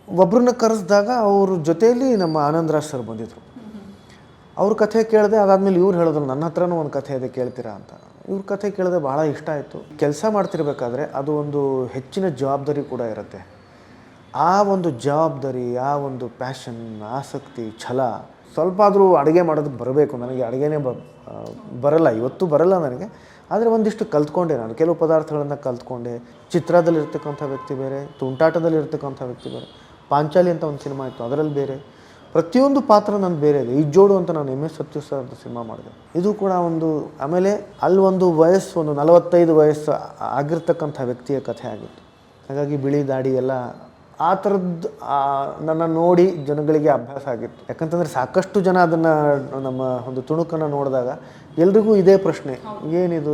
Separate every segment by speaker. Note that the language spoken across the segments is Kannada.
Speaker 1: ಒಬ್ಬರನ್ನ ಕರೆಸಿದಾಗ ಅವ್ರ ಜೊತೆಯಲ್ಲಿ ನಮ್ಮ ಆನಂದರಾಜ್ ಸರ್ ಬಂದಿದ್ದರು. ಅವ್ರ ಕಥೆ ಕೇಳಿದೆ. ಅದಾದಮೇಲೆ ಇವ್ರು ಹೇಳಿದ್ರು, ನನ್ನ ಹತ್ರನೂ ಒಂದು ಕಥೆ ಇದೆ ಕೇಳ್ತೀರಾ ಅಂತ. ಇವ್ರ ಕಥೆ ಕೇಳಿದೆ, ಭಾಳ ಇಷ್ಟ ಆಯಿತು. ಕೆಲಸ ಮಾಡ್ತಿರ್ಬೇಕಾದ್ರೆ ಅದು ಒಂದು ಹೆಚ್ಚಿನ ಜವಾಬ್ದಾರಿ ಕೂಡ ಇರುತ್ತೆ. ಆ ಒಂದು ಜವಾಬ್ದಾರಿ, ಆ ಒಂದು ಪ್ಯಾಷನ್, ಆಸಕ್ತಿ, ಛಲ, ಸ್ವಲ್ಪ ಆದರೂ ಅಡುಗೆ ಮಾಡೋದಕ್ಕೆ ಬರಬೇಕು. ನನಗೆ ಅಡುಗೆನೇ ಬರಲ್ಲ, ಇವತ್ತು ಬರಲ್ಲ ನನಗೆ. ಆದರೆ ಒಂದಿಷ್ಟು ಕಲ್ತ್ಕೊಂಡೆ ನಾನು, ಕೆಲವು ಪದಾರ್ಥಗಳನ್ನು ಕಲ್ತ್ಕೊಂಡೆ. ಚಿತ್ರದಲ್ಲಿರ್ತಕ್ಕಂಥ ವ್ಯಕ್ತಿ ಬೇರೆ, ತುಂಟಾಟದಲ್ಲಿರ್ತಕ್ಕಂಥ ವ್ಯಕ್ತಿ ಬೇರೆ. ಪಾಂಚಾಲಿ ಅಂತ ಒಂದು ಸಿನಿಮಾ ಇತ್ತು, ಅದರಲ್ಲಿ ಬೇರೆ. ಪ್ರತಿಯೊಂದು ಪಾತ್ರ ನಂದು ಬೇರೆ ಇದೆ. ಈ ಜೋಡು ಅಂತ ನಾನು MS ಸತ್ಯ ಸರ್ದು ಸಿನಿಮಾ ಮಾಡಿದೆ. ಇದು ಕೂಡ ಒಂದು. ಆಮೇಲೆ ಅಲ್ಲಿ ಒಂದು ವಯಸ್ಸು, ಒಂದು 45 ವಯಸ್ಸು ಆಗಿರ್ತಕ್ಕಂಥ ವ್ಯಕ್ತಿಯ ಕಥೆ ಆಗಿತ್ತು. ಹಾಗಾಗಿ ಬಿಳಿ ದಾಡಿ ಎಲ್ಲ ಆ ಥರದ್ದು ನನ್ನ ನೋಡಿ ಜನಗಳಿಗೆ ಅಭ್ಯಾಸ ಆಗಿತ್ತು. ಯಾಕಂತಂದರೆ ಸಾಕಷ್ಟು ಜನ ಅದನ್ನು, ನಮ್ಮ ಒಂದು ತುಣುಕನ್ನು ನೋಡಿದಾಗ ಎಲ್ರಿಗೂ ಇದೇ ಪ್ರಶ್ನೆ, ಏನಿದು.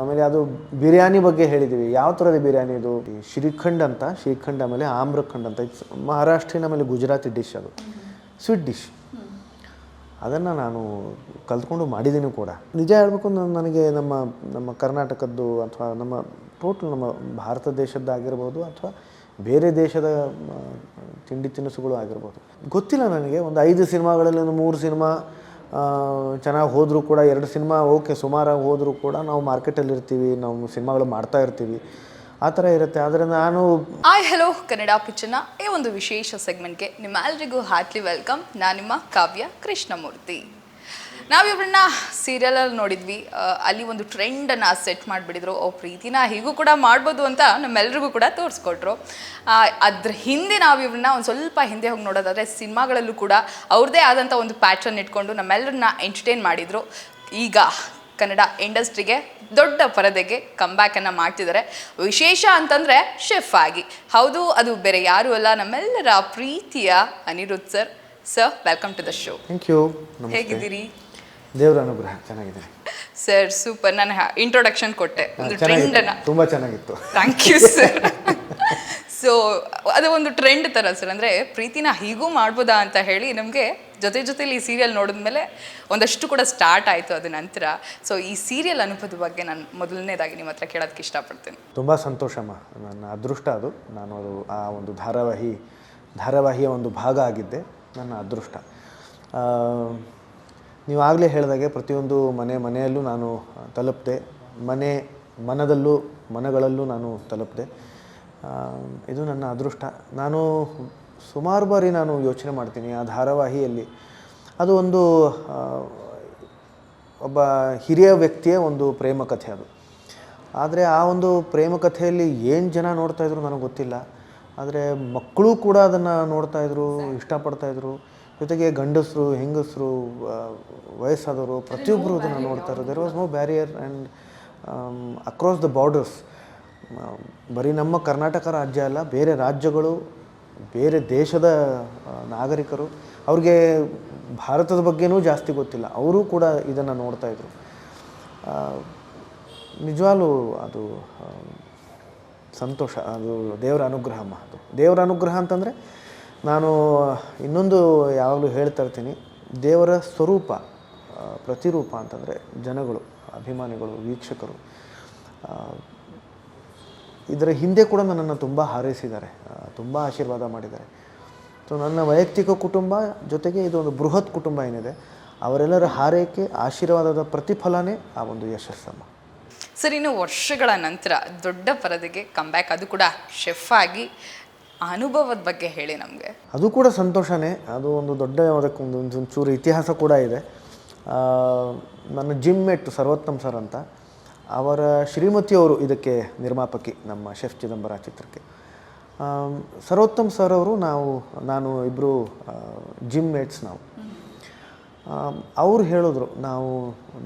Speaker 1: ಆಮೇಲೆ ಅದು ಬಿರಿಯಾನಿ ಬಗ್ಗೆ ಹೇಳಿದ್ದೀವಿ. ಯಾವ ಥರದ ಬಿರಿಯಾನಿ ಇದು? ಶ್ರೀಖಂಡ್ ಅಂತ, ಶ್ರೀಖಂಡ್ ಆಮೇಲೆ ಆಮ್ರಖಂಡ್ ಅಂತ, ಮಹಾರಾಷ್ಟ್ರೀಯನ್ ಆಮೇಲೆ ಗುಜರಾತಿ ಡಿಶ್. ಅದು ಸ್ವೀಟ್ ಡಿಶ್. ಅದನ್ನು ನಾನು ಕಲ್ತ್ಕೊಂಡು ಮಾಡಿದ್ದೀನಿ ಕೂಡ. ನಿಜ ಹೇಳಬೇಕು, ನನಗೆ ನಮ್ಮ ಕರ್ನಾಟಕದ್ದು ಅಥವಾ ನಮ್ಮ ಟೋಟಲ್ ನಮ್ಮ ಭಾರತ ದೇಶದ್ದಾಗಿರ್ಬೋದು ಅಥವಾ ಬೇರೆ ದೇಶದ ತಿಂಡಿ ತಿನಿಸುಗಳು ಆಗಿರ್ಬೋದು, ಗೊತ್ತಿಲ್ಲ ನನಗೆ. ಒಂದು 5 ಸಿನಿಮಾಗಳಲ್ಲಿ ಒಂದು 3 ಸಿನಿಮಾ ಚೆನ್ನಾಗಿ ಹೋದರೂ ಕೂಡ, 2 ಸಿನಿಮಾ ಓಕೆ ಸುಮಾರಾಗಿ ಹೋದರೂ ಕೂಡ ನಾವು ಮಾರ್ಕೆಟಲ್ಲಿ ಇರ್ತೀವಿ, ನಾವು ಸಿನಿಮಾಗಳು ಮಾಡ್ತಾ ಇರ್ತೀವಿ, ಆ ಥರ ಇರುತ್ತೆ. ಆದರೆ ನಾನು
Speaker 2: ಹಲೋ ಕನ್ನಡ ಪಿಕ್ಚರ್ನ ಈ ಒಂದು ವಿಶೇಷ ಸೆಗ್ಮೆಂಟ್ಗೆ ನಿಮ್ಮೆಲ್ಲರಿಗೂ ಹಾರ್ಟ್ಲಿ ವೆಲ್ಕಮ್. ನಾನು ನಿಮ್ಮ ಕಾವ್ಯ ಕೃಷ್ಣಮೂರ್ತಿ. ನಾವಿವ್ರನ್ನ ಸೀರಿಯಲಲ್ಲಿ ನೋಡಿದ್ವಿ. ಅಲ್ಲಿ ಒಂದು ಟ್ರೆಂಡನ್ನು ಸೆಟ್ ಮಾಡಿಬಿಟ್ಟಿದ್ರು. ಪ್ರೀತಿನ ಹೀಗೂ ಕೂಡ ಮಾಡ್ಬೋದು ಅಂತ ನಮ್ಮೆಲ್ರಿಗೂ ಕೂಡ ತೋರಿಸ್ಕೊಟ್ರು. ಅದ್ರ ಹಿಂದೆ ನಾವಿವ್ರನ್ನ ಒಂದು ಸ್ವಲ್ಪ ಹಿಂದೆ ಹೋಗಿ ನೋಡೋದಾದರೆ ಸಿನಿಮಾಗಳಲ್ಲೂ ಕೂಡ ಅವ್ರದ್ದೇ ಆದಂಥ ಒಂದು ಪ್ಯಾಟ್ರನ್ ಇಟ್ಕೊಂಡು ನಮ್ಮೆಲ್ಲರನ್ನ ಎಂಟರ್ಟೈನ್ ಮಾಡಿದರು. ಈಗ ಕನ್ನಡ ಇಂಡಸ್ಟ್ರಿಗೆ ದೊಡ್ಡ ಪರದೆಗೆ ಕಂಬ್ಯಾಕನ್ನು ಮಾಡ್ತಿದ್ದಾರೆ. ವಿಶೇಷ ಅಂತಂದರೆ ಶೆಫ್ ಆಗಿ. ಹೌದು, ಅದು ಬೇರೆ ಯಾರೂ ಅಲ್ಲ, ನಮ್ಮೆಲ್ಲರ ಪ್ರೀತಿಯ Anirudh sir. Sir, welcome to the show.
Speaker 1: Thank you.
Speaker 2: ಹೇಗಿದ್ದೀರಿ?
Speaker 1: ದೇವರ ಅನುಗ್ರಹ, ಚೆನ್ನಾಗಿದೆ
Speaker 2: ಸರ್. ಸೂಪರ್. ನಾನು ಇಂಟ್ರೊಡಕ್ಷನ್ ಕೊಟ್ಟೆ, ಒಂದು ಟ್ರೆಂಡನ್ನು.
Speaker 1: ತುಂಬ ಚೆನ್ನಾಗಿತ್ತು.
Speaker 2: Thank you sir. ಸೊ ಅದು ಒಂದು ಟ್ರೆಂಡ್ ಥರ ಸರ್. ಅಂದರೆ ಪ್ರೀತಿನ ಹೀಗೂ ಮಾಡ್ಬೋದಾ ಅಂತ ಹೇಳಿ ನಮಗೆ ಜೊತೆಲಿ ಈ ಸೀರಿಯಲ್ ನೋಡಿದ್ಮೇಲೆ ಒಂದಷ್ಟು ಕೂಡ ಸ್ಟಾರ್ಟ್ ಆಯಿತು ಅದು ನಂತರ. ಸೊ ಈ ಸೀರಿಯಲ್ ಅನುಭವದ ಬಗ್ಗೆ ನಾನು ಮೊದಲನೇದಾಗಿ ನಿಮ್ಮ ಹತ್ರ ಕೇಳೋದಕ್ಕೆ ಇಷ್ಟಪಡ್ತೀನಿ.
Speaker 1: ತುಂಬ ಸಂತೋಷಮ್ಮ, ನನ್ನ ಅದೃಷ್ಟ ಅದು. ನಾನು ಅದು ಆ ಒಂದು ಧಾರಾವಾಹಿಯ ಒಂದು ಭಾಗ ಆಗಿದ್ದೆ, ನನ್ನ ಅದೃಷ್ಟ. ನೀವು ಆಗಲೇ ಹೇಳಿದಾಗೆ ಪ್ರತಿಯೊಂದು ಮನೆಯಲ್ಲೂ ನಾನು ತಲುಪಿದೆ. ಮನಗಳಲ್ಲೂ ನಾನು ತಲುಪಿದೆ. ಇದು ನನ್ನ ಅದೃಷ್ಟ. ನಾನು ಸುಮಾರು ಬಾರಿ ನಾನು ಯೋಚನೆ ಮಾಡ್ತೀನಿ, ಆ ಧಾರಾವಾಹಿಯಲ್ಲಿ ಅದು ಒಂದು ಒಬ್ಬ ಹಿರಿಯ ವ್ಯಕ್ತಿಯ ಒಂದು ಪ್ರೇಮ ಕಥೆ ಅದು. ಆದರೆ ಆ ಒಂದು ಪ್ರೇಮ ಕಥೆಯಲ್ಲಿ ಏನು ಜನ ನೋಡ್ತಾಯಿದ್ರು ನನಗೆ ಗೊತ್ತಿಲ್ಲ. ಆದರೆ ಮಕ್ಕಳು ಕೂಡ ಅದನ್ನು ನೋಡ್ತಾಯಿದ್ರು, ಇಷ್ಟಪಡ್ತಾಯಿದ್ರು. ಜೊತೆಗೆ ಗಂಡಸರು, ಹೆಂಗಸರು, ವಯಸ್ಸಾದವರು ಪ್ರತಿಯೊಬ್ಬರು ಅದನ್ನು ನೋಡ್ತಾ ಇರೋದು. There was no barrier and across the borders. ಬರೀ ನಮ್ಮ ಕರ್ನಾಟಕ ರಾಜ್ಯ ಅಲ್ಲ, ಬೇರೆ ರಾಜ್ಯಗಳು, ಬೇರೆ ದೇಶದ ನಾಗರಿಕರು, ಅವ್ರಿಗೆ ಭಾರತದ ಬಗ್ಗೆನೂ ಜಾಸ್ತಿ ಗೊತ್ತಿಲ್ಲ, ಅವರು ಕೂಡ ಇದನ್ನು ನೋಡ್ತಾಯಿದ್ರು. ನಿಜವಾಗ್ಲೂ ಅದು ಸಂತೋಷ. ಅದು ದೇವರ ಅನುಗ್ರಹಮ್ಮ. ಅದು ದೇವರ ಅನುಗ್ರಹ ಅಂತಂದರೆ, ನಾನು ಇನ್ನೊಂದು ಯಾವಾಗಲೂ ಹೇಳ್ತಾ ಇರ್ತೀನಿ, ದೇವರ ಸ್ವರೂಪ, ಪ್ರತಿರೂಪ ಅಂತಂದರೆ ಜನಗಳು, ಅಭಿಮಾನಿಗಳು, ವೀಕ್ಷಕರು. ಇದರ ಹಿಂದೆ ಕೂಡ ನನ್ನನ್ನು ತುಂಬ ಹಾರೈಸಿದ್ದಾರೆ, ತುಂಬ ಆಶೀರ್ವಾದ ಮಾಡಿದ್ದಾರೆ. ಸೊ ನನ್ನ ವೈಯಕ್ತಿಕ ಕುಟುಂಬ ಜೊತೆಗೆ ಇದು ಒಂದು ಬೃಹತ್ ಕುಟುಂಬ ಏನಿದೆ, ಅವರೆಲ್ಲರ ಹಾರೈಕೆ, ಆಶೀರ್ವಾದದ ಪ್ರತಿಫಲನೇ ಆ ಒಂದು ಯಶಸ್ಸಮ್ಮ.
Speaker 2: ಸರ್, ಇನ್ನು ವರ್ಷಗಳ ನಂತರ ದೊಡ್ಡ ಪರದೆಗೆ ಕಂಬ್ಯಾಕ್, ಅದು ಕೂಡ ಶೆಫ್ ಆಗಿ. ಅನುಭವದ ಬಗ್ಗೆ ಹೇಳಿ ನಮಗೆ.
Speaker 1: ಅದು ಕೂಡ ಸಂತೋಷನೇ. ಅದು ಒಂದು ದೊಡ್ಡ ಅದಕ್ಕೊಂದು ಚೂರು ಇತಿಹಾಸ ಕೂಡ ಇದೆ. ನನ್ನ ಜಿಮ್ ಮೇಟ್ ಸರ್ವೋತ್ತಮ್ ಸರ್ ಅಂತ, ಅವರ ಶ್ರೀಮತಿಯವರು ಇದಕ್ಕೆ ನಿರ್ಮಾಪಕಿ, ನಮ್ಮ ಶೆಫ್ ಚಿದಂಬರ ಚಿತ್ರಕ್ಕೆ. ಸರ್ವೋತ್ತಮ್ ಸರ್ ಅವರು, ನಾನು ಇಬ್ಬರು ಜಿಮ್ ಮೇಟ್ಸ್ ನಾವು. ಅವರು ಹೇಳಿದ್ರು,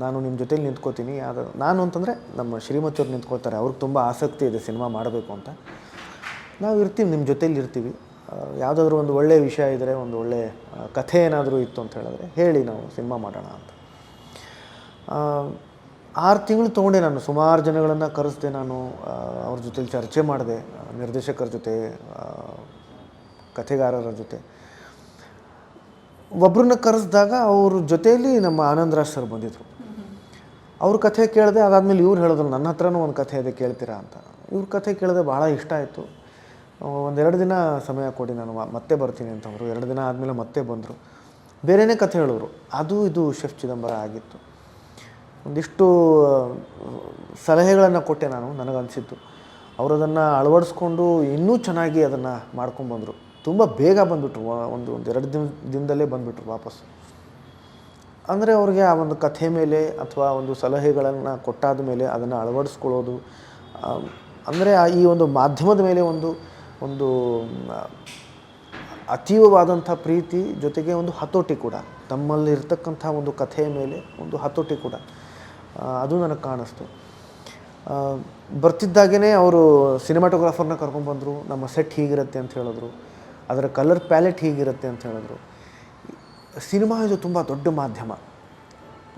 Speaker 1: ನಾನು ನಿಮ್ಮ ಜೊತೆಲಿ ನಿಂತ್ಕೋತೀನಿ. ನಾನು ಅಂತಂದರೆ ನಮ್ಮ ಶ್ರೀಮತಿಯವ್ರು ನಿಂತ್ಕೊಳ್ತಾರೆ, ಅವ್ರಿಗೆ ತುಂಬ ಆಸಕ್ತಿ ಇದೆ ಸಿನಿಮಾ ಮಾಡಬೇಕು ಅಂತ. ನಾವು ಇರ್ತೀವಿ, ನಿಮ್ಮ ಜೊತೇಲಿ ಇರ್ತೀವಿ. ಯಾವುದಾದ್ರೂ ಒಂದು ಒಳ್ಳೆಯ ವಿಷಯ ಇದ್ದರೆ, ಒಂದು ಒಳ್ಳೆಯ ಕಥೆ ಏನಾದರೂ ಇತ್ತು ಅಂತ ಹೇಳಿದ್ರೆ ಹೇಳಿ, ನಾವು ಸಿನಿಮಾ ಮಾಡೋಣ ಅಂತ. 6 ತಿಂಗಳು ತೊಗೊಂಡೆ ನಾನು. ಸುಮಾರು ಜನಗಳನ್ನು ಕರೆಸಿದೆ ನಾನು, ಅವ್ರ ಜೊತೆಲಿ ಚರ್ಚೆ ಮಾಡಿದೆ, ನಿರ್ದೇಶಕರ ಜೊತೆ, ಕಥೆಗಾರರ ಜೊತೆ. ಒಬ್ಬರನ್ನ ಕರೆಸಿದಾಗ ಅವ್ರ ಜೊತೆಯಲ್ಲಿ ನಮ್ಮ ಆನಂದರಾಜ್ ಸರ್ ಬಂದಿದ್ದರು. ಅವ್ರ ಕಥೆ ಕೇಳಿದೆ. ಅದಾದಮೇಲೆ ಇವ್ರು ಹೇಳಿದ್ರು, ನನ್ನ ಹತ್ರನೂ ಒಂದು ಕಥೆ ಇದೆ ಕೇಳ್ತೀರಾ ಅಂತ. ಇವ್ರ ಕಥೆ ಕೇಳಿದೆ, ಭಾಳ ಇಷ್ಟ ಆಯಿತು. ಒಂದೆರಡು ದಿನ ಸಮಯ ಕೊಡಿ, ನಾನು ಮತ್ತೆ ಬರ್ತೀನಿ ಅಂತಂದರು. 2 ದಿನ ಆದಮೇಲೆ ಮತ್ತೆ ಬಂದರು. ಬೇರೆಯೇ ಕಥೆ ಹೇಳೋರು. ಅದು ಇದು ಶೆಫ್ ಚಿದಂಬರ ಆಗಿತ್ತು. ಒಂದಿಷ್ಟು ಸಲಹೆಗಳನ್ನು ಕೊಟ್ಟೆ ನಾನು, ನನಗನ್ಸಿತ್ತು. ಅವರು ಅದನ್ನು ಅಳವಡಿಸ್ಕೊಂಡು ಇನ್ನೂ ಚೆನ್ನಾಗಿ ಅದನ್ನು ಮಾಡ್ಕೊಂಡ್ಬಂದರು. ತುಂಬ ಬೇಗ ಬಂದುಬಿಟ್ರು, ಒಂದು 2 ದಿನದಲ್ಲೇ ಬಂದುಬಿಟ್ರು ವಾಪಸ್ಸು. ಅಂದರೆ ಅವ್ರಿಗೆ ಆ ಒಂದು ಕಥೆ ಮೇಲೆ ಅಥವಾ ಒಂದು ಸಲಹೆಗಳನ್ನು ಕೊಟ್ಟಾದ ಮೇಲೆ ಅದನ್ನು ಅಳವಡಿಸ್ಕೊಳ್ಳೋದು, ಅಂದರೆ ಈ ಒಂದು ಮಾಧ್ಯಮದ ಮೇಲೆ ಒಂದು ಅತೀವವಾದಂಥ ಪ್ರೀತಿ, ಜೊತೆಗೆ ಒಂದು ಹತೋಟಿ ಕೂಡ, ತಮ್ಮಲ್ಲಿರ್ತಕ್ಕಂಥ ಒಂದು ಕಥೆಯ ಮೇಲೆ ಒಂದು ಹತೋಟಿ ಕೂಡ, ಅದು ನನಗೆ ಕಾಣಿಸ್ತು. ಬರ್ತಿದ್ದಾಗೇ ಅವರು ಸಿನಿಮಾಟೋಗ್ರಾಫರ್ನ ಕರ್ಕೊಂಡ್ಬಂದರು. ನಮ್ಮ ಸೆಟ್ ಹೀಗಿರುತ್ತೆ ಅಂತ ಹೇಳಿದ್ರು, ಅದರ ಕಲರ್ ಪ್ಯಾಲೆಟ್ ಹೀಗಿರುತ್ತೆ ಅಂತ ಹೇಳಿದ್ರು. ಸಿನಿಮಾ ಇದು ತುಂಬ ದೊಡ್ಡ ಮಾಧ್ಯಮ.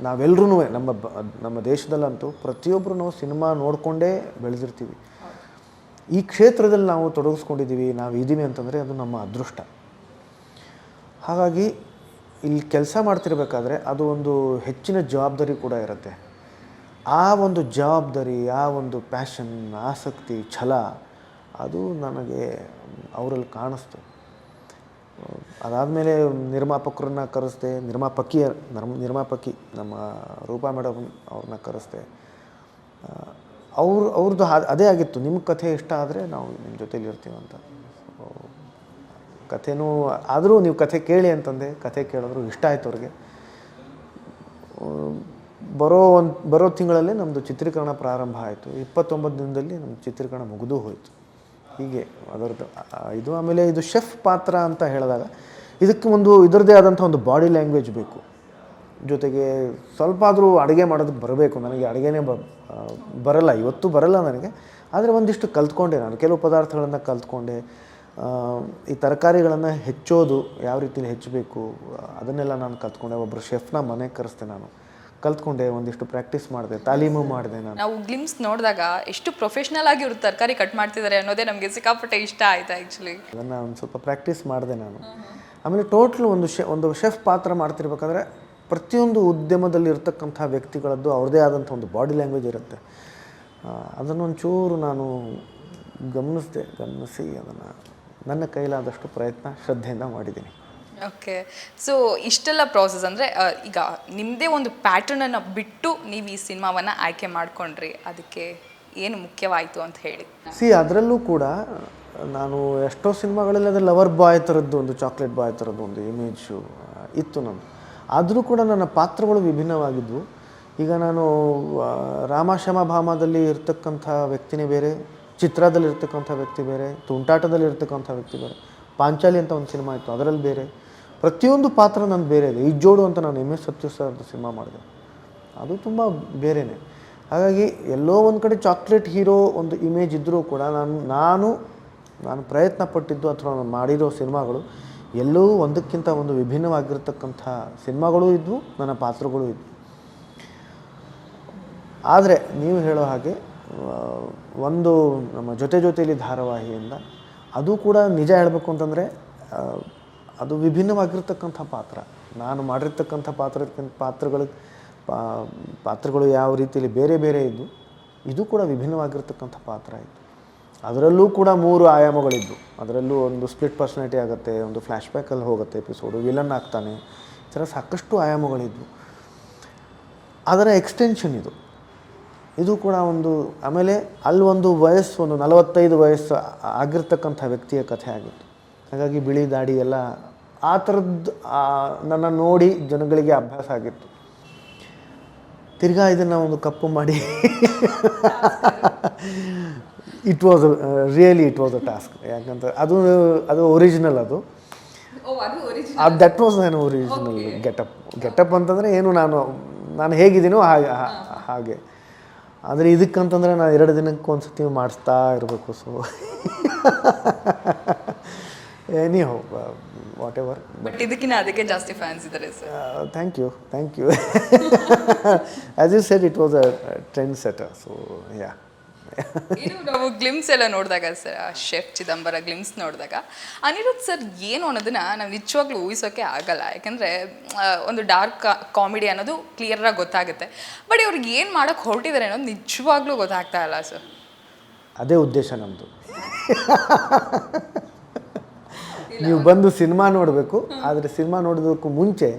Speaker 1: ನಾವೆಲ್ಲರೂ ನಮ್ಮ ದೇಶದಲ್ಲಂತೂ ಪ್ರತಿಯೊಬ್ಬರು ನಾವು ಸಿನಿಮಾ ನೋಡಿಕೊಂಡೇ ಬೆಳೆದಿರ್ತೀವಿ. ಈ ಕ್ಷೇತ್ರದಲ್ಲಿ ನಾವು ತೊಡಗಿಸ್ಕೊಂಡಿದ್ದೀವಿ, ನಾವು ಇದ್ದೀವಿ ಅಂತಂದರೆ ಅದು ನಮ್ಮ ಅದೃಷ್ಟ. ಹಾಗಾಗಿ ಇಲ್ಲಿ ಕೆಲಸ ಮಾಡ್ತಿರ್ಬೇಕಾದ್ರೆ ಅದು ಒಂದು ಹೆಚ್ಚಿನ ಜವಾಬ್ದಾರಿ ಕೂಡ ಇರುತ್ತೆ. ಆ ಒಂದು ಜವಾಬ್ದಾರಿ, ಆ ಒಂದು ಪ್ಯಾಷನ್, ಆಸಕ್ತಿ, ಛಲ, ಅದು ನನಗೆ ಅವರಲ್ಲಿ ಕಾಣಿಸ್ತು. ಅದಾದಮೇಲೆ ನಿರ್ಮಾಪಕರನ್ನ ಕರೆಸ್ದೆ, ನಿರ್ಮಾಪಕಿ ನಮ್ಮ ರೂಪಾ ಮೇಡಮ್ ಅವ್ರನ್ನ ಕರೆಸ್ದೆ. ಅವ್ರದ್ದು ಅದೇ ಆಗಿತ್ತು, ನಿಮ್ಮ ಕಥೆ ಇಷ್ಟ ಆದರೆ ನಾವು ನಿಮ್ಮ ಜೊತೇಲಿ ಇರ್ತೀವಿ ಅಂತ. ಕಥೆನೂ ಆದರೂ ನೀವು ಕಥೆ ಕೇಳಿ ಅಂತಂದೆ. ಕಥೆ ಕೇಳಿದ್ರು, ಇಷ್ಟ ಆಯ್ತು ಅವ್ರಿಗೆ. ಬರೋ ತಿಂಗಳಲ್ಲೇ ನಮ್ಮದು ಚಿತ್ರೀಕರಣ ಪ್ರಾರಂಭ ಆಯಿತು. 29 ದಿನದಲ್ಲಿ ನಮ್ಮ ಚಿತ್ರೀಕರಣ ಮುಗಿದು ಹೋಯಿತು. ಹೀಗೆ ಅದರದ್ದು ಇದು. ಆಮೇಲೆ ಇದು ಶೆಫ್ ಪಾತ್ರ ಅಂತ ಹೇಳಿದಾಗ ಇದಕ್ಕೆ ಇದರದ್ದೇ ಆದಂಥ ಒಂದು ಬಾಡಿ ಲ್ಯಾಂಗ್ವೇಜ್ ಬೇಕು. ಜೊತೆಗೆ ಸ್ವಲ್ಪ ಆದರೂ ಅಡುಗೆ ಮಾಡೋದಕ್ಕೆ ಬರಬೇಕು. ನನಗೆ ಅಡುಗೆನೇ ಬರಲ್ಲ, ಇವತ್ತು ಬರಲ್ಲ ನನಗೆ. ಆದರೆ ಒಂದಿಷ್ಟು ಕಲ್ತ್ಕೊಂಡೆ ನಾನು, ಕೆಲವು ಪದಾರ್ಥಗಳನ್ನು ಕಲ್ತ್ಕೊಂಡೆ. ಈ ತರಕಾರಿಗಳನ್ನು ಹೆಚ್ಚೋದು ಯಾವ ರೀತಿಯಲ್ಲಿ ಹೆಚ್ಚಬೇಕು ಅದನ್ನೆಲ್ಲ ನಾನು ಕಲ್ತ್ಕೊಂಡೆ. ಒಬ್ಬರು ಶೆಫ್ನ ಮನೆಗೆ ಕರೆಸ್ದೆ, ನಾನು ಕಲ್ತ್ಕೊಂಡೆ, ಒಂದಿಷ್ಟು ಪ್ರಾಕ್ಟೀಸ್ ಮಾಡಿದೆ, ತಾಲೀಮು ಮಾಡಿದೆ.
Speaker 2: ನಾವು ಗ್ಲಿಮ್ಸ್ ನೋಡಿದಾಗ ಎಷ್ಟು ಪ್ರೊಫೆಷ್ನಲ್ ಆಗಿ ಇವರು ತರಕಾರಿ ಕಟ್ ಮಾಡ್ತಿದ್ದಾರೆ ಅನ್ನೋದೇ ನಮಗೆ ಸಿಕ್ಕಾಪಟ್ಟೆ ಇಷ್ಟ ಆಯ್ತು ಆ್ಯಕ್ಚುಲಿ.
Speaker 1: ಅದನ್ನು ಒಂದು ಸ್ವಲ್ಪ ಪ್ರಾಕ್ಟೀಸ್ ಮಾಡಿದೆ ನಾನು. ಆಮೇಲೆ ಟೋಟ್ಲ್ ಒಂದು ಶೆಫ್ ಪಾತ್ರ ಮಾಡ್ತಿರ್ಬೇಕಾದ್ರೆ ಪ್ರತಿಯೊಂದು ಉದ್ಯಮದಲ್ಲಿ ಇರ್ತಕ್ಕಂಥ ವ್ಯಕ್ತಿಗಳದ್ದು ಅವ್ರದ್ದೇ ಆದಂಥ ಒಂದು ಬಾಡಿ ಲ್ಯಾಂಗ್ವೇಜ್ ಇರುತ್ತೆ. ಅದನ್ನೊಂಚೂರು ನಾನು ಗಮನಿಸಿ ಅದನ್ನು ನನ್ನ ಕೈಲಾದಷ್ಟು ಪ್ರಯತ್ನ ಶ್ರದ್ಧೆಯಿಂದ ಮಾಡಿದ್ದೀನಿ.
Speaker 2: ಓಕೆ. ಸೊ ಇಷ್ಟೆಲ್ಲ ಪ್ರಾಸೆಸ್ ಅಂದರೆ ಈಗ ನಿಮ್ಮದೇ ಒಂದು ಪ್ಯಾಟರ್ನನ್ನು ಬಿಟ್ಟು ನೀವು ಈ ಸಿನಿಮಾವನ್ನು ಆಯ್ಕೆ ಮಾಡಿಕೊಂಡ್ರಿ, ಅದಕ್ಕೆ ಏನು ಮುಖ್ಯವಾಯಿತು ಅಂತ ಹೇಳಿ.
Speaker 1: ಅದರಲ್ಲೂ ಕೂಡ ನಾನು ಎಷ್ಟೋ ಸಿನಿಮಾಗಳಲ್ಲಿ ಅದು ಲವರ್ ಬಾಯ್ ಥರದ್ದು, ಒಂದು ಚಾಕ್ಲೇಟ್ ಬಾಯ್ ಥರದ್ದು ಒಂದು ಇಮೇಜು ಇತ್ತು ನಂದು. ಆದರೂ ಕೂಡ ನನ್ನ ಪಾತ್ರಗಳು ವಿಭಿನ್ನವಾಗಿದ್ದವು. ಈಗ ನಾನು ರಾಮ ಭಾಮದಲ್ಲಿ ಇರ್ತಕ್ಕಂಥ ವ್ಯಕ್ತಿನೇ ಬೇರೆ, ಚಿತ್ರದಲ್ಲಿ ಇರ್ತಕ್ಕಂಥ ವ್ಯಕ್ತಿ ಬೇರೆ, ತುಂಟಾಟದಲ್ಲಿ ಇರ್ತಕ್ಕಂಥ ವ್ಯಕ್ತಿ ಬೇರೆ, ಪಾಂಚಾಲಿ ಅಂತ ಒಂದು ಸಿನಿಮಾ ಇತ್ತು ಅದರಲ್ಲಿ ಬೇರೆ. ಪ್ರತಿಯೊಂದು ಪಾತ್ರ ನಾನು ಬೇರೆ ಇದೆ. ಈ ಜೋಡು ಅಂತ ನಾನು MS ಸತ್ಯ ಸರ್ದು ಸಿನಿಮಾ ಮಾಡಿದೆ, ಅದು ತುಂಬ ಬೇರೆಯೇ. ಹಾಗಾಗಿ ಎಲ್ಲೋ ಒಂದು ಕಡೆ ಚಾಕ್ಲೇಟ್ ಹೀರೋ ಒಂದು ಇಮೇಜ್ ಇದ್ದರೂ ಕೂಡ ನಾನು ಪ್ರಯತ್ನ ಪಟ್ಟಿದ್ದು ಅಥವಾ ನಾನು ಮಾಡಿರೋ ಸಿನಿಮಾಗಳು ಎಲ್ಲವೂ ಒಂದಕ್ಕಿಂತ ಒಂದು ವಿಭಿನ್ನವಾಗಿರ್ತಕ್ಕಂಥ ಸಿನಿಮಾಗಳೂ ಇದ್ವು, ನನ್ನ ಪಾತ್ರಗಳು ಇದ್ವು. ಆದರೆ ನೀವು ಹೇಳೋ ಹಾಗೆ ಒಂದು ನಮ್ಮ ಜೊತೆಯಲ್ಲಿ ಧಾರಾವಾಹಿಯಿಂದ ಅದು ಕೂಡ ನಿಜ ಹೇಳಬೇಕು ಅಂತಂದರೆ ಅದು ವಿಭಿನ್ನವಾಗಿರ್ತಕ್ಕಂಥ ಪಾತ್ರ. ನಾನು ಮಾಡಿರ್ತಕ್ಕಂಥ ಪಾತ್ರಗಳು ಯಾವ ರೀತಿಯಲ್ಲಿ ಬೇರೆ ಬೇರೆ ಇದ್ದು, ಇದು ಕೂಡ ವಿಭಿನ್ನವಾಗಿರ್ತಕ್ಕಂಥ ಪಾತ್ರ ಇತ್ತು. ಅದರಲ್ಲೂ ಕೂಡ 3 ಆಯಾಮಗಳಿದ್ದು. ಅದರಲ್ಲೂ ಒಂದು ಸ್ಪ್ಲಿಟ್ ಪರ್ಸನಾಲಿಟಿ ಆಗುತ್ತೆ, ಒಂದು ಫ್ಲ್ಯಾಶ್ ಬ್ಯಾಕಲ್ಲಿ ಹೋಗುತ್ತೆ ಎಪಿಸೋಡು, ವಿಲನ್ ಆಗ್ತಾನೆ, ಈ ಥರ ಸಾಕಷ್ಟು ಆಯಾಮಗಳಿದ್ವು. ಅದರ ಎಕ್ಸ್ಟೆನ್ಷನ್ ಇದು ಕೂಡ ಒಂದು. ಆಮೇಲೆ ಅಲ್ಲಿ ಒಂದು 45 ವಯಸ್ಸು ಆಗಿರ್ತಕ್ಕಂಥ ವ್ಯಕ್ತಿಯ ಕಥೆ ಆಗಿತ್ತು. ಹಾಗಾಗಿ ಬಿಳಿ ದಾಡಿ ಎಲ್ಲ ಆ ಥರದ್ದು ನನ್ನ ನೋಡಿ ಜನಗಳಿಗೆ ಅಭ್ಯಾಸ ಆಗಿತ್ತು. ತಿರ್ಗಾ ಇದನ್ನು ಒಂದು ಕಪ್ಪು ಮಾಡಿ ಇಟ್ ವಾಸ್ ಅ ಟಾಸ್ಕ್. ಯಾಕಂತ ಅದು ಒರಿಜಿನಲ್, ದಟ್ ವಾಸ್ ನಾನು ಒರಿಜಿನಲ್ ಗೆಟಪ್ ಅಂತಂದರೆ ಏನು ನಾನು ಹೇಗಿದ್ದೀನೋ ಹಾಗೆ. ಆದರೆ ಇದಕ್ಕಂತಂದರೆ ನಾನು 2 ದಿನಕ್ಕೆ ಒಂದು ಸತಿ ಮಾಡಿಸ್ತಾ ಇರಬೇಕು. So anyhow whatever.
Speaker 2: But ಇದಕ್ಕಿಂತ ಅದಕ್ಕೆ ಜಾಸ್ತಿ ಫ್ಯಾನ್ಸ್ ಇದ್ದಾರೆ sir.
Speaker 1: Thank you as you said, it was a trendsetter. So yeah.
Speaker 2: ಇದು ನಾವು ಗ್ಲಿಮ್ಸ್ ಎಲ್ಲ ನೋಡಿದಾಗ ಸರ್, ಶೆಫ್ ಚಿದಂಬರ ಗ್ಲಿಮ್ಸ್ ನೋಡಿದಾಗ ಅನಿರುದ್ಧ್ ಸರ್ ಏನು ಅನ್ನೋದನ್ನ ನಾವು ನಿಜವಾಗ್ಲೂ ಊಹಿಸೋಕೆ ಆಗಲ್ಲ. ಯಾಕಂದರೆ ಒಂದು ಡಾರ್ಕ್ ಕಾಮಿಡಿ ಅನ್ನೋದು ಕ್ಲಿಯರಾಗಿ ಗೊತ್ತಾಗುತ್ತೆ. ಬಟ್ ಇವ್ರಿಗೆ ಏನು ಮಾಡೋಕ್ಕೆ ಹೊರಟಿದ್ದಾರೆ ಅನ್ನೋದು ನಿಜವಾಗ್ಲೂ ಗೊತ್ತಾಗ್ತಾ ಇಲ್ಲ ಸರ್.
Speaker 1: ಅದೇ ಉದ್ದೇಶ ನಮ್ಮದು. ನೀವು ಬಂದು ಸಿನಿಮಾ ನೋಡಬೇಕು, ಆದರೆ ಸಿನಿಮಾ ನೋಡೋದಕ್ಕೂ ಮುಂಚೆ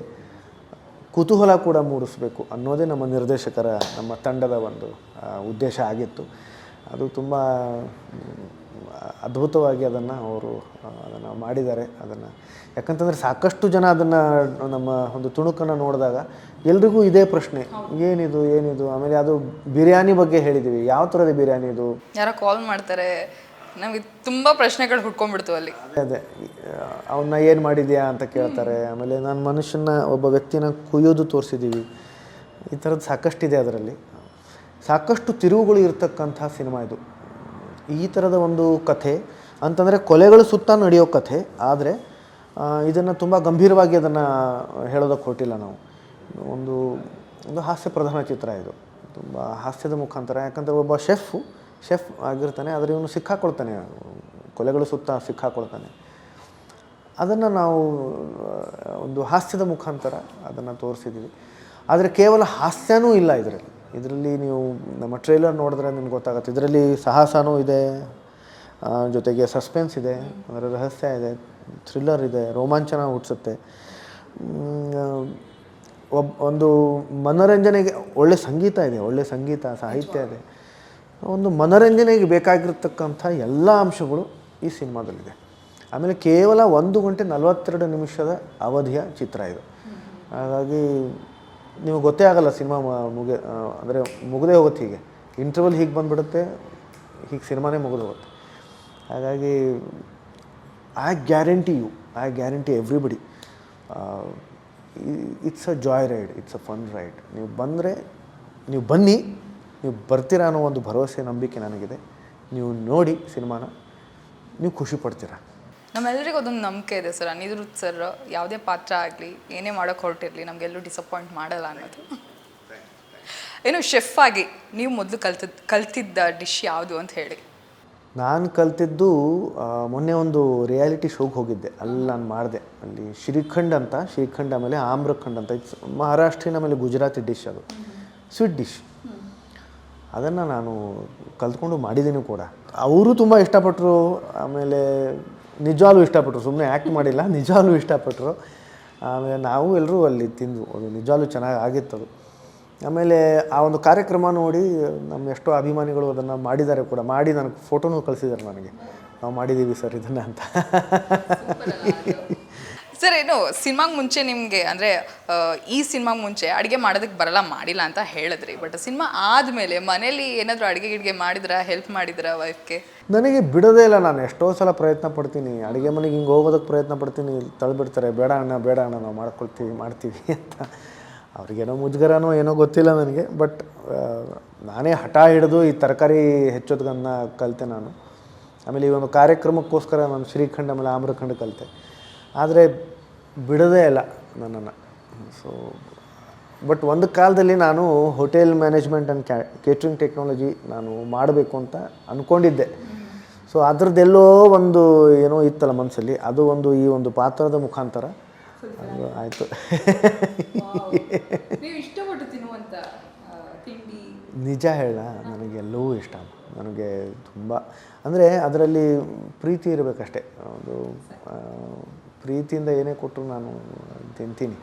Speaker 1: ಕುತೂಹಲ ಕೂಡ ಮೂಡಿಸ್ಬೇಕು ಅನ್ನೋದೇ ನಮ್ಮ ನಿರ್ದೇಶಕರ, ನಮ್ಮ ತಂಡದ ಒಂದು ಉದ್ದೇಶ ಆಗಿತ್ತು. ಅದು ತುಂಬ ಅದ್ಭುತವಾಗಿ ಅವರು ಅದನ್ನು ಮಾಡಿದ್ದಾರೆ. ಅದನ್ನು ಯಾಕಂತಂದರೆ ಸಾಕಷ್ಟು ಜನ ಅದನ್ನು ನಮ್ಮ ಒಂದು ತುಣುಕನ್ನು ನೋಡಿದಾಗ ಎಲ್ರಿಗೂ ಇದೇ ಪ್ರಶ್ನೆ, ಏನಿದು. ಆಮೇಲೆ ಅದು ಬಿರಿಯಾನಿ ಬಗ್ಗೆ ಹೇಳಿದ್ದೀವಿ, ಯಾವ ಥರದ ಬಿರಿಯಾನಿ ಇದು,
Speaker 2: ಯಾರೋ ಕಾಲ್ ಮಾಡ್ತಾರೆ, ನಮಗೆ ತುಂಬ ಪ್ರಶ್ನೆಗಳು ಹುಡ್ಕೊಂಡ್ಬಿಡ್ತು ಅಲ್ಲಿ.
Speaker 1: ಅದೇ ಅವನ್ನ ಏನು ಮಾಡಿದ್ಯಾ ಅಂತ ಕೇಳ್ತಾರೆ. ಆಮೇಲೆ ನಾನು ಮನುಷ್ಯನ, ಒಬ್ಬ ವ್ಯಕ್ತಿನ ಕುಯ್ಯೋದು ತೋರಿಸಿದ್ದೀವಿ. ಈ ಥರದ್ದು ಸಾಕಷ್ಟಿದೆ. ಅದರಲ್ಲಿ ಸಾಕಷ್ಟು ತಿರುವುಗಳು ಇರತಕ್ಕಂಥ ಸಿನಿಮಾ ಇದು. ಈ ಥರದ ಒಂದು ಕಥೆ ಅಂತಂದರೆ ಕೊಲೆಗಳ ಸುತ್ತ ನಡೆಯೋ ಕಥೆ, ಆದರೆ ಇದನ್ನು ತುಂಬ ಗಂಭೀರವಾಗಿ ಅದನ್ನು ಹೇಳೋದಕ್ಕೆ ಹೊರಟಿಲ್ಲ ನಾವು. ಒಂದು ಹಾಸ್ಯ ಪ್ರಧಾನ ಚಿತ್ರ ಇದು, ತುಂಬ ಹಾಸ್ಯದ ಮುಖಾಂತರ. ಯಾಕಂದರೆ ಒಬ್ಬ ಶೆಫ್ ಆಗಿರ್ತಾನೆ, ಆದರೆ ಇವನು ಸಿಕ್ಕಾಕೊಳ್ತಾನೆ, ಕೊಲೆಗಳ ಸುತ್ತ ಸಿಕ್ಕಾಕೊಳ್ತಾನೆ. ಅದನ್ನು ನಾವು ಒಂದು ಹಾಸ್ಯದ ಮುಖಾಂತರ ಅದನ್ನು ತೋರಿಸಿದ್ದೀವಿ. ಆದರೆ ಕೇವಲ ಹಾಸ್ಯನೂ ಇಲ್ಲ ಇದರಲ್ಲಿ ನೀವು ನಮ್ಮ ಟ್ರೇಲರ್ ನೋಡಿದ್ರೆ ನಿಮ್ಗೆ ಗೊತ್ತಾಗುತ್ತೆ. ಇದರಲ್ಲಿ ಸಾಹಸನೂ ಇದೆ, ಜೊತೆಗೆ ಸಸ್ಪೆನ್ಸ್ ಇದೆ, ಅದರ ರಹಸ್ಯ ಇದೆ, ಥ್ರಿಲ್ಲರ್ ಇದೆ, ರೋಮಾಂಚನ ಹುಟ್ಟಿಸುತ್ತೆ. ಒಂದು ಮನೋರಂಜನೆಗೆ ಒಳ್ಳೆ ಸಂಗೀತ ಇದೆ, ಒಳ್ಳೆ ಸಂಗೀತ ಸಾಹಿತ್ಯ ಇದೆ. ಒಂದು ಮನೋರಂಜನೆಗೆ ಬೇಕಾಗಿರ್ತಕ್ಕಂಥ ಎಲ್ಲ ಅಂಶಗಳು ಈ ಸಿನಿಮಾದಲ್ಲಿದೆ. ಆಮೇಲೆ ಕೇವಲ 1 ಗಂಟೆ 42 ನಿಮಿಷದ ಅವಧಿಯ ಚಿತ್ರ ಇದು. ಹಾಗಾಗಿ ನೀವು ಗೊತ್ತೇ ಆಗಲ್ಲ ಸಿನಿಮಾ ಅಂದರೆ ಮುಗದೇ ಹೋಗುತ್ತೆ. ಹೀಗೆ ಇಂಟರ್ವಲ್ ಹೀಗೆ ಬಂದುಬಿಡುತ್ತೆ, ಹೀಗೆ ಸಿನಿಮಾನೇ ಮುಗಿದು ಹೋಗುತ್ತೆ. ಹಾಗಾಗಿ I guarantee everybody, it's a joy ride, it's a fun ride. ನೀವು ಬಂದರೆ, ನೀವು ಬನ್ನಿ, ನೀವು ಬರ್ತೀರಾ ಅನ್ನೋ ಒಂದು ಭರವಸೆ, ನಂಬಿಕೆ ನನಗಿದೆ. ನೀವು ನೋಡಿ ಸಿನಿಮಾನ, ನೀವು ಖುಷಿ ಪಡ್ತೀರಾ.
Speaker 2: ನಮ್ಮೆಲ್ಲರಿಗೂ ಅದೊಂದು ನಂಬಿಕೆ ಇದೆ ಸರ್, ಅನಿರುದ್ಧ್ ಸರ್ ಯಾವುದೇ ಪಾತ್ರ ಆಗಲಿ, ಏನೇ ಮಾಡೋಕ್ಕೆ ಹೊರಟಿರಲಿ, ನಮಗೆಲ್ಲೂ ಡಿಸಪಾಯಿಂಟ್ ಮಾಡಲ್ಲ ಅನ್ನೋದು. ಏನು ಶೆಫ್ ಆಗಿ ನೀವು ಮೊದಲು ಕಲ್ತಿದ್ದ ಡಿಶ್ ಯಾವುದು ಅಂತ ಹೇಳಿ.
Speaker 1: ನಾನು ಕಲ್ತಿದ್ದು ಮೊನ್ನೆ ಒಂದು ರಿಯಾಲಿಟಿ ಶೋಗೆ ಹೋಗಿದ್ದೆ, ಅಲ್ಲಿ ನಾನು ಮಾಡಿದೆ. ಅಲ್ಲಿ ಶ್ರೀಖಂಡ್ ಆಮೇಲೆ ಆಮ್ರಖಂಡ್ ಅಂತ, ಇಟ್ಸ್ ಮಹಾರಾಷ್ಟ್ರೀಯನ್ ಆಮೇಲೆ ಗುಜರಾತಿ ಡಿಶ್, ಅದು ಸ್ವೀಟ್ ಡಿಶ್. ಅದನ್ನು ನಾನು ಕಲ್ತ್ಕೊಂಡು ಮಾಡಿದ್ದೀನಿ ಕೂಡ. ಅವರು ತುಂಬ ಇಷ್ಟಪಟ್ಟರು. ಆಮೇಲೆ ನಿಜವಾಗ್ಲೂ ಇಷ್ಟಪಟ್ಟರು, ಸುಮ್ಮನೆ ಆ್ಯಕ್ಟ್ ಮಾಡಿಲ್ಲ, ನಿಜವಾಗ್ಲೂ ಇಷ್ಟಪಟ್ಟರು. ಆಮೇಲೆ ನಾವು ಎಲ್ಲರೂ ಅಲ್ಲಿ ತಿಂದು, ಅದು ನಿಜವಾಗ್ಲೂ ಚೆನ್ನಾಗಿ ಆಗಿತ್ತದು. ಆಮೇಲೆ ಆ ಒಂದು ಕಾರ್ಯಕ್ರಮ ನೋಡಿ ನಮ್ಮ ಎಷ್ಟೋ ಅಭಿಮಾನಿಗಳು ಅದನ್ನು ಮಾಡಿದ್ದಾರೆ ಕೂಡ, ಮಾಡಿ ನನಗೆ ಫೋಟೋನೂ ಕಳಿಸಿದ್ದಾರೆ ನನಗೆ, ನಾವು ಮಾಡಿದ್ದೀವಿ ಸರ್ ಇದನ್ನು ಅಂತ.
Speaker 2: ಸರ್, ಏನು ಸಿನಿಮಾಗೆ ಮುಂಚೆ ನಿಮಗೆ, ಅಂದರೆ ಈ ಸಿನಿಮಾಗೆ ಮುಂಚೆ ಅಡುಗೆ ಮಾಡೋದಕ್ಕೆ ಮಾಡಿಲ್ಲ ಅಂತ ಹೇಳಿದ್ರಿ. ಬಟ್ ಸಿನಿಮಾ ಆದಮೇಲೆ ಮನೇಲಿ ಏನಾದರೂ ಅಡುಗೆ ಮಾಡಿದ್ರಾ, ಹೆಲ್ಪ್ ಮಾಡಿದ್ರಾ ವೈಫ್ಗೆ?
Speaker 1: ನನಗೆ ಬಿಡೋದೇ ಇಲ್ಲ. ನಾನು ಎಷ್ಟೋ ಸಲ ಪ್ರಯತ್ನ ಪಡ್ತೀನಿ, ಅಡುಗೆ ಮನೆಗೆ ಹಿಂಗೆ ಹೋಗೋದಕ್ಕೆ ಪ್ರಯತ್ನ ಪಡ್ತೀನಿ. ತಳ್ಳಿಬಿಡ್ತಾರೆ, ಬೇಡ ಅಣ್ಣ ನಾವು ಮಾಡ್ತೀವಿ ಅಂತ. ಅವ್ರಿಗೇನೋ ಮುಜುಗರನೋ ಏನೋ ಗೊತ್ತಿಲ್ಲ ನನಗೆ. ಬಟ್ ನಾನೇ ಹಠ ಹಿಡಿದು ಈ ತರಕಾರಿ ಹೆಚ್ಚೋದನ್ನ ಕಲಿತೆ ನಾನು. ಆಮೇಲೆ ಈ ಒಂದು ಕಾರ್ಯಕ್ರಮಕ್ಕೋಸ್ಕರ ನಾನು ಶ್ರೀಖಂಡ್ ಆಮೇಲೆ ಆಮ್ರಖಂಡ್ ಕಲಿತೆ. ಆದರೆ ಬಿಡೋದೇ ಇಲ್ಲ ನನ್ನನ್ನು. ಸೊ ಬಟ್ ಒಂದು ಕಾಲದಲ್ಲಿ ನಾನು hotel management and catering technology ನಾನು ಮಾಡಬೇಕು ಅಂತ ಅಂದ್ಕೊಂಡಿದ್ದೆ. ಸೊ ಅದರದ್ದೆಲ್ಲೋ ಒಂದು ಏನೋ ಇತ್ತಲ್ಲ ಮನಸ್ಸಲ್ಲಿ, ಅದು ಒಂದು ಈ ಒಂದು ಪಾತ್ರದ ಮುಖಾಂತರ ಅದು ಆಯಿತು. ನಿಜ ಹೇಳ, ನನಗೆಲ್ಲವೂ ಇಷ್ಟ. ನನಗೆ ತುಂಬ ಅಂದರೆ ಅದರಲ್ಲಿ ಪ್ರೀತಿ ಇರಬೇಕಷ್ಟೆ. ಒಂದು ಪ್ರೀತಿಯಿಂದ ಏನೇ ಕೊಟ್ಟರು ನಾನು ತಿಂತೀನಿ.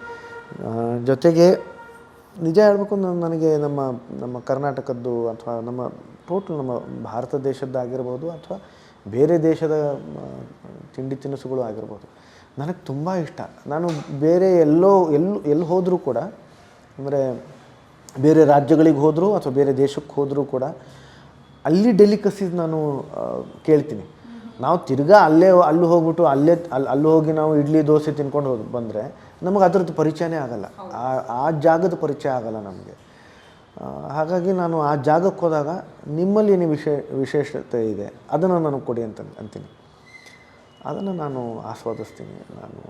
Speaker 1: ಜೊತೆಗೆ ನಿಜ ಹೇಳಬೇಕು, ನನಗೆ ನಮ್ಮ ಕರ್ನಾಟಕದ್ದು ಅಥವಾ ನಮ್ಮ ಟೋಟಲ್ ನಮ್ಮ ಭಾರತ ದೇಶದ್ದಾಗಿರ್ಬೋದು ಅಥವಾ ಬೇರೆ ದೇಶದ ತಿಂಡಿ ತಿನಿಸುಗಳು ಆಗಿರ್ಬೋದು, ನನಗೆ ತುಂಬ ಇಷ್ಟ. ನಾನು ಬೇರೆ ಎಲ್ಲಿ ಹೋದರೂ ಕೂಡ, ಅಂದರೆ ಬೇರೆ ರಾಜ್ಯಗಳಿಗೆ ಹೋದರೂ ಅಥವಾ ಬೇರೆ ದೇಶಕ್ಕೆ ಹೋದರೂ ಕೂಡ ಅಲ್ಲಿ ಡೆಲಿಕಸೀಸ್ ನಾನು ಕೇಳ್ತೀನಿ. ನಾವು ತಿರ್ಗಾ ಅಲ್ಲಿ ಹೋಗ್ಬಿಟ್ಟು ಅಲ್ಲಿ ಹೋಗಿ ನಾವು ಇಡ್ಲಿ ದೋಸೆ ತಿನ್ಕೊಂಡು ಬಂದರೆ ನಮಗೆ ಅದರದ್ದು ಪರಿಚಯನೇ ಆಗಲ್ಲ, ಆ ಜಾಗದ ಪರಿಚಯ ಆಗಲ್ಲ ನಮಗೆ. ಹಾಗಾಗಿ ನಾನು ಆ ಜಾಗಕ್ಕೆ ಹೋದಾಗ ನಿಮ್ಮಲ್ಲಿ ಏನು ವಿಶೇಷತೆ ಇದೆ ಅದನ್ನು ನನಗೆ ಕೊಡಿ ಅಂತ ಅಂತೀನಿ. ಅದನ್ನು ನಾನು ಆಸ್ವಾದಿಸ್ತೀನಿ ನಾನು.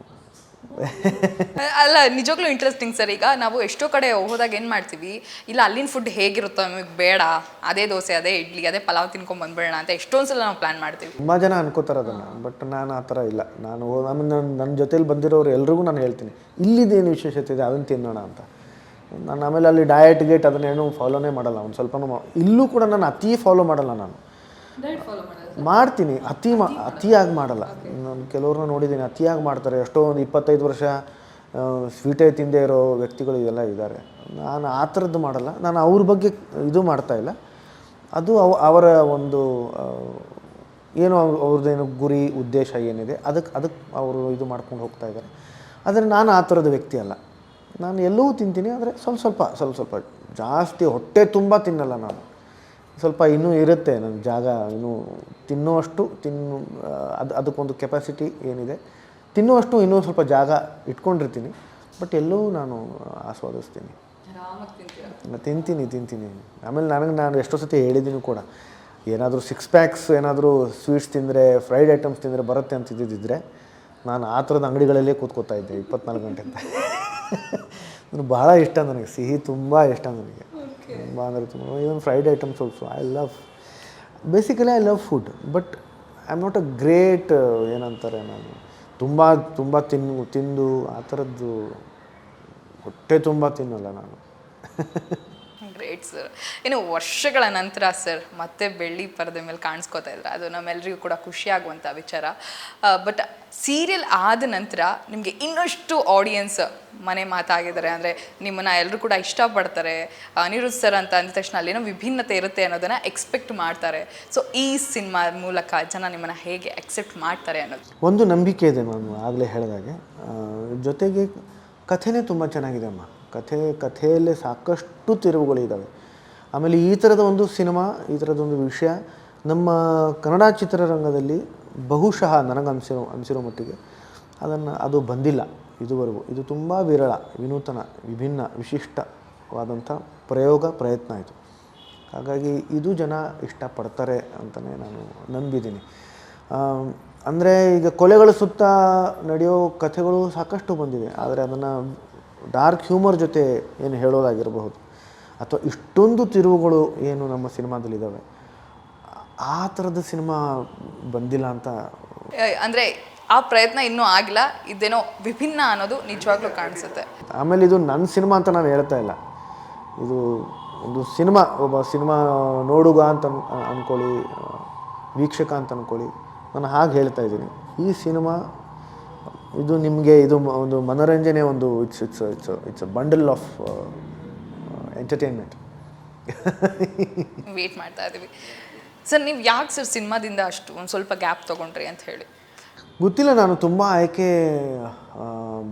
Speaker 2: ಅಲ್ಲ, ನಿಜವಾಗ್ಲೂ ಇಂಟ್ರೆಸ್ಟಿಂಗ್ ಸರ್. ಈಗ ನಾವು ಎಷ್ಟೋ ಕಡೆ ಹೋದಾಗ ಏನು ಮಾಡ್ತೀವಿ, ಇಲ್ಲ ಅಲ್ಲಿನ ಫುಡ್ ಹೇಗಿರುತ್ತೋ ನಮಗೆ ಬೇಡ, ಅದೇ ದೋಸೆ, ಅದೇ ಇಡ್ಲಿ, ಅದೇ ಪಲಾವ್ ತಿನ್ಕೊಂಡು ಬಂದ್ಬೇಡ ಅಂತ ಎಷ್ಟೊಂದು ಸಲ ನಾವು ಪ್ಲ್ಯಾನ್ ಮಾಡ್ತೀವಿ.
Speaker 1: ತುಂಬ ಜನ ಅನ್ಕೋತಾರೆ ಅದನ್ನು. ಬಟ್ ನಾನು ಆ ಥರ ಇಲ್ಲ. ನನ್ನ ಜೊತೇಲಿ ಬಂದಿರೋರು ಎಲ್ರಿಗೂ ನಾನು ಹೇಳ್ತೀನಿ, ಇಲ್ಲಿದ್ದೇನು ವಿಶೇಷತೆ ಇದೆ ಅದನ್ನು ತಿನ್ನೋಣ ಅಂತ. ನಾನು ಆಮೇಲೆ ಅಲ್ಲಿ ಡಯಟ್ ಗೇಟ್ ಅದನ್ನೇನು ಫಾಲೋನೇ ಮಾಡಲ್ಲ, ಒಂದು ಸ್ವಲ್ಪನೂ ಇಲ್ಲೂ ಕೂಡ ನಾನು ಅತಿ ಫಾಲೋ ಮಾಡಲ್ಲ ನಾನು. ಮಾಡ್ತೀನಿ, ಅತಿಯಾಗಿ ಮಾಡಲ್ಲ. ನಾನು ಕೆಲವ್ರನ್ನ ನೋಡಿದ್ದೀನಿ ಅತಿಯಾಗಿ ಮಾಡ್ತಾರೆ, ಎಷ್ಟೋ ಒಂದು 25 ವರ್ಷ ಸ್ವೀಟೇ ತಿಂದೇ ಇರೋ ವ್ಯಕ್ತಿಗಳು ಇದೆಲ್ಲ ಇದ್ದಾರೆ. ನಾನು ಆ ಥರದ್ದು ಮಾಡಲ್ಲ. ನಾನು ಅವ್ರ ಬಗ್ಗೆ ಇದು ಮಾಡ್ತಾಯಿಲ್ಲ. ಅದು ಅವರ ಒಂದು ಏನೋ ಅವ್ರದ್ದೇನು ಗುರಿ ಉದ್ದೇಶ ಏನಿದೆ ಅದಕ್ಕೆ ಅವರು ಇದು ಮಾಡ್ಕೊಂಡು ಹೋಗ್ತಾ ಇದ್ದಾರೆ. ಆದರೆ ನಾನು ಆ ಥರದ ವ್ಯಕ್ತಿ ಅಲ್ಲ. ನಾನು ಎಲ್ಲವೂ ತಿಂತೀನಿ, ಆದರೆ ಸ್ವಲ್ಪ ಜಾಸ್ತಿ ಹೊಟ್ಟೆ ತುಂಬ ತಿನ್ನಲ್ಲ ನಾನು. ಸ್ವಲ್ಪ ಇನ್ನೂ ಇರುತ್ತೆ ನನ್ನ ಜಾಗ, ಇನ್ನೂ ತಿನ್ನುವಷ್ಟು ಅದಕ್ಕೊಂದು ಕೆಪಾಸಿಟಿ ಏನಿದೆ, ತಿನ್ನುವಷ್ಟು ಇನ್ನೂ ಸ್ವಲ್ಪ ಜಾಗ ಇಟ್ಕೊಂಡಿರ್ತೀನಿ. ಬಟ್ ಎಲ್ಲವೂ ನಾನು ಆಸ್ವಾದಿಸ್ತೀನಿ, ತಿಂತೀನಿ. ಆಮೇಲೆ ನಾನು ಎಷ್ಟೋ ಸತಿ ಹೇಳಿದ್ದೀನಿ ಕೂಡ, ಏನಾದರೂ 6 ಪ್ಯಾಕ್ಸ್ ಏನಾದರೂ ಸ್ವೀಟ್ಸ್ ತಿಂದರೆ, ಫ್ರೈಡ್ ಐಟಮ್ಸ್ ತಿಂದರೆ ಬರುತ್ತೆ ಅಂತಿದ್ದಿದ್ರೆ ನಾನು ಆ ಥರದ ಅಂಗಡಿಗಳಲ್ಲೇ ಕೂತ್ಕೋತಾ ಇದ್ದೆ 24 ಗಂಟೆ ಅಂತ. ನನಗೆ ಭಾಳ ಇಷ್ಟ, ನನಗೆ ಸಿಹಿ ತುಂಬ ಇಷ್ಟ ನನಗೆ, ತುಂಬ ಅಂದರೆ ತುಂಬ. Even fried items also I love food. But I am not a great ಏನಂತಾರೆ, ನಾನು ತುಂಬ ತಿಂದು ಆ ಥರದ್ದು ಹೊಟ್ಟೆ ತುಂಬ ತಿನ್ನಲ್ಲ ನಾನು.
Speaker 2: Great sir. ಇನ್ನು ವರ್ಷಗಳ ನಂತರ ಸರ್ ಮತ್ತೆ ಬೆಳ್ಳಿ ಪರದೆ ಮೇಲೆ ಕಾಣಿಸ್ಕೋತಾ ಇದ್ರೆ ಅದು ನಮ್ಮೆಲ್ಲರಿಗೂ ಕೂಡ ಖುಷಿಯಾಗುವಂಥ ವಿಚಾರ. ಬಟ್ ಸೀರಿಯಲ್ ಆದ ನಂತರ ನಿಮಗೆ ಇನ್ನಷ್ಟು ಆಡಿಯನ್ಸ್ ಮನೆ ಮಾತಾಗಿದ್ದಾರೆ, ಅಂದರೆ ನಿಮ್ಮನ್ನು ಎಲ್ಲರೂ ಕೂಡ ಇಷ್ಟಪಡ್ತಾರೆ. ಅನಿರುದ್ಧ್ ಸರ್ ಅಂತ ಅಂದ ತಕ್ಷಣ ಅಲ್ಲೇನೋ ವಿಭಿನ್ನತೆ ಇರುತ್ತೆ ಅನ್ನೋದನ್ನು ಎಕ್ಸ್ಪೆಕ್ಟ್ ಮಾಡ್ತಾರೆ. ಸೊ ಈ ಸಿನಿಮಾ ಮೂಲಕ ಜನ ನಿಮ್ಮನ್ನು ಹೇಗೆ ಅಕ್ಸೆಪ್ಟ್ ಮಾಡ್ತಾರೆ ಅನ್ನೋದು
Speaker 1: ಒಂದು ನಂಬಿಕೆ ಇದೆ. ನಾನು ಆಗಲೇ ಹೇಳಿದಾಗೆ, ಜೊತೆಗೆ ಕಥೆನೇ ತುಂಬ ಚೆನ್ನಾಗಿದೆ ಅಮ್ಮ. ಕಥೆಯಲ್ಲೇ ಸಾಕಷ್ಟು ತಿರುವುಗಳಿದ್ದಾವೆ. ಆಮೇಲೆ ಈ ಥರದ ಒಂದು ಸಿನಿಮಾ, ಈ ಥರದೊಂದು ವಿಷಯ ನಮ್ಮ ಕನ್ನಡ ಚಿತ್ರರಂಗದಲ್ಲಿ ಬಹುಶಃ ನನಗನ್ಸಿರೋ ಮಟ್ಟಿಗೆ ಅದು ಬಂದಿಲ್ಲ ಇದುವರೆಗೂ. ಇದು ತುಂಬ ವಿರಳ, ವಿನೂತನ, ವಿಭಿನ್ನ, ವಿಶಿಷ್ಟವಾದಂಥ ಪ್ರಯತ್ನ ಇದು. ಹಾಗಾಗಿ ಇದು ಜನ ಇಷ್ಟಪಡ್ತಾರೆ ಅಂತಲೇ ನಾನು ನಂಬಿದ್ದೀನಿ. ಅಂದರೆ ಈಗ ಕೊಲೆಗಳ ಸುತ್ತ ನಡೆಯೋ ಕಥೆಗಳು ಸಾಕಷ್ಟು ಬಂದಿವೆ, ಆದರೆ ಅದನ್ನು ಡಾರ್ಕ್ ಹ್ಯೂಮರ್ ಜೊತೆ ಏನು ಹೇಳೋದಾಗಿರಬಹುದು, ಅಥವಾ ಇಷ್ಟೊಂದು ತಿರುವುಗಳು ಏನು ನಮ್ಮ ಸಿನಿಮಾದಲ್ಲಿದ್ದಾವೆ, ಆ ಥರದ ಸಿನಿಮಾ ಬಂದಿಲ್ಲ ಅಂತ.
Speaker 2: ಅಂದರೆ ಆ ಪ್ರಯತ್ನ ಇನ್ನೂ ಆಗಿಲ್ಲ, ಇದೇನೋ ವಿಭಿನ್ನ ಅನ್ನೋದು ನಿಜವಾಗ್ಲೂ ಕಾಣಿಸುತ್ತೆ.
Speaker 1: ಆಮೇಲೆ ಇದು ನನ್ನ ಸಿನಿಮಾ ಅಂತ ನಾನು ಹೇಳ್ತಾ ಇಲ್ಲ, ಇದು ಒಂದು ಸಿನಿಮಾ, ಒಬ್ಬ ಸಿನಿಮಾ ನೋಡುಗ ಅಂತ ಅಂದ್ಕೊಳ್ಳಿ, ವೀಕ್ಷಕ ಅಂತ ಅಂದ್ಕೊಳ್ಳಿ. ನಾನು ಹಾಗೆ ಹೇಳ್ತಾ ಇದ್ದೀನಿ, ಈ ಸಿನಿಮಾ ಇದು ನಿಮಗೆ ಇದು ಒಂದು ಮನೋರಂಜನೆ, ಒಂದು it's a bundle of entertainment.
Speaker 2: Wait ಮಾಡ್ತಾ ಇದ್ದೀವಿ ಸರ್. ನೀವು ಯಾಕೆ ಸರ್ ಸಿನಿಮಾದಿಂದ ಅಷ್ಟು ಒಂದು ಸ್ವಲ್ಪ ಗ್ಯಾಪ್ ತೊಗೊಂಡ್ರಿ ಅಂತ ಹೇಳಿ?
Speaker 1: ಗೊತ್ತಿಲ್ಲ, ನಾನು ತುಂಬ ಆಯ್ಕೆ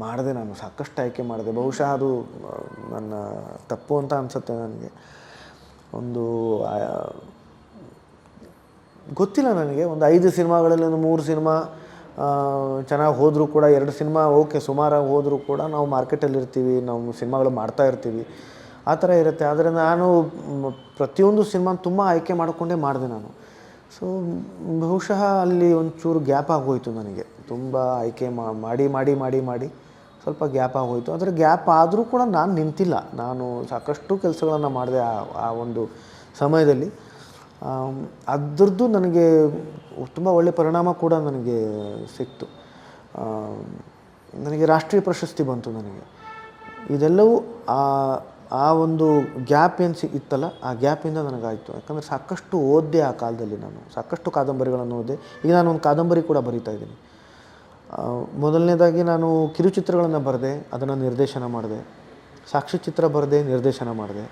Speaker 1: ಮಾಡಿದೆ, ನಾನು ಸಾಕಷ್ಟು ಆಯ್ಕೆ ಮಾಡಿದೆ. ಬಹುಶಃ ಅದು ನನ್ನ ತಪ್ಪು ಅಂತ ಅನಿಸುತ್ತೆ ನನಗೆ. ಒಂದು ಗೊತ್ತಿಲ್ಲ ನನಗೆ, ಒಂದು 5 ಸಿನಿಮಾಗಳಲ್ಲಿ ಒಂದು 3 ಸಿನಿಮಾ ಚೆನ್ನಾಗಿ ಹೋದರೂ ಕೂಡ, 2 ಸಿನಿಮಾ ಓಕೆ ಸುಮಾರಾಗಿ ಹೋದರೂ ಕೂಡ ನಾವು ಮಾರ್ಕೆಟಲ್ಲಿರ್ತೀವಿ, ನಾವು ಸಿನಿಮಾಗಳು ಮಾಡ್ತಾ ಇರ್ತೀವಿ, ಆ ಥರ ಇರುತ್ತೆ. ಆದರೆ ನಾನು ಪ್ರತಿಯೊಂದು ಸಿನಿಮಾ ತುಂಬ ಆಯ್ಕೆ ಮಾಡಿಕೊಂಡೇ ಮಾಡಿದೆ ನಾನು. ಸೊ ಬಹುಶಃ ಅಲ್ಲಿ ಒಂಚೂರು ಗ್ಯಾಪ್ ಆಗೋಯಿತು ನನಗೆ. ತುಂಬ ಆಯ್ಕೆ ಮಾಡಿ ಸ್ವಲ್ಪ ಗ್ಯಾಪ್ ಆಗೋಯಿತು. ಆದರೆ ಗ್ಯಾಪ್ ಆದರೂ ಕೂಡ ನಾನು ನಿಂತಿಲ್ಲ, ನಾನು ಸಾಕಷ್ಟು ಕೆಲಸಗಳನ್ನು ಮಾಡಿದೆ ಆ ಒಂದು ಸಮಯದಲ್ಲಿ. ಅದರದ್ದು ನನಗೆ ತುಂಬ ಒಳ್ಳೆಯ ಪರಿಣಾಮ ಕೂಡ ನನಗೆ ಸಿಕ್ತು. ನನಗೆ ರಾಷ್ಟ್ರೀಯ ಪ್ರಶಸ್ತಿ ಬಂತು ನನಗೆ. ಇದೆಲ್ಲವೂ ಆ ಒಂದು ಗ್ಯಾಪ್ ಏನು ಇತ್ತಲ್ಲ, ಆ ಗ್ಯಾಪಿಂದ ನನಗಾಯಿತು. ಯಾಕಂದರೆ ಸಾಕಷ್ಟು ಓದಿದೆ ಆ ಕಾಲದಲ್ಲಿ, ನಾನು ಸಾಕಷ್ಟು ಕಾದಂಬರಿಗಳನ್ನು ಓದಿದೆ. ಈಗ ನಾನು ಒಂದು ಕಾದಂಬರಿ ಕೂಡ ಬರೀತಾ ಇದ್ದೀನಿ. ಮೊದಲನೇದಾಗಿ ನಾನು ಕಿರುಚಿತ್ರಗಳನ್ನು ಬರೆದೆ, ಅದನ್ನು ನಿರ್ದೇಶನ ಮಾಡಿದೆ. ಸಾಕ್ಷ್ಯಚಿತ್ರ ಬರೆದೆ, ನಿರ್ದೇಶನ ಮಾಡಿದೆ.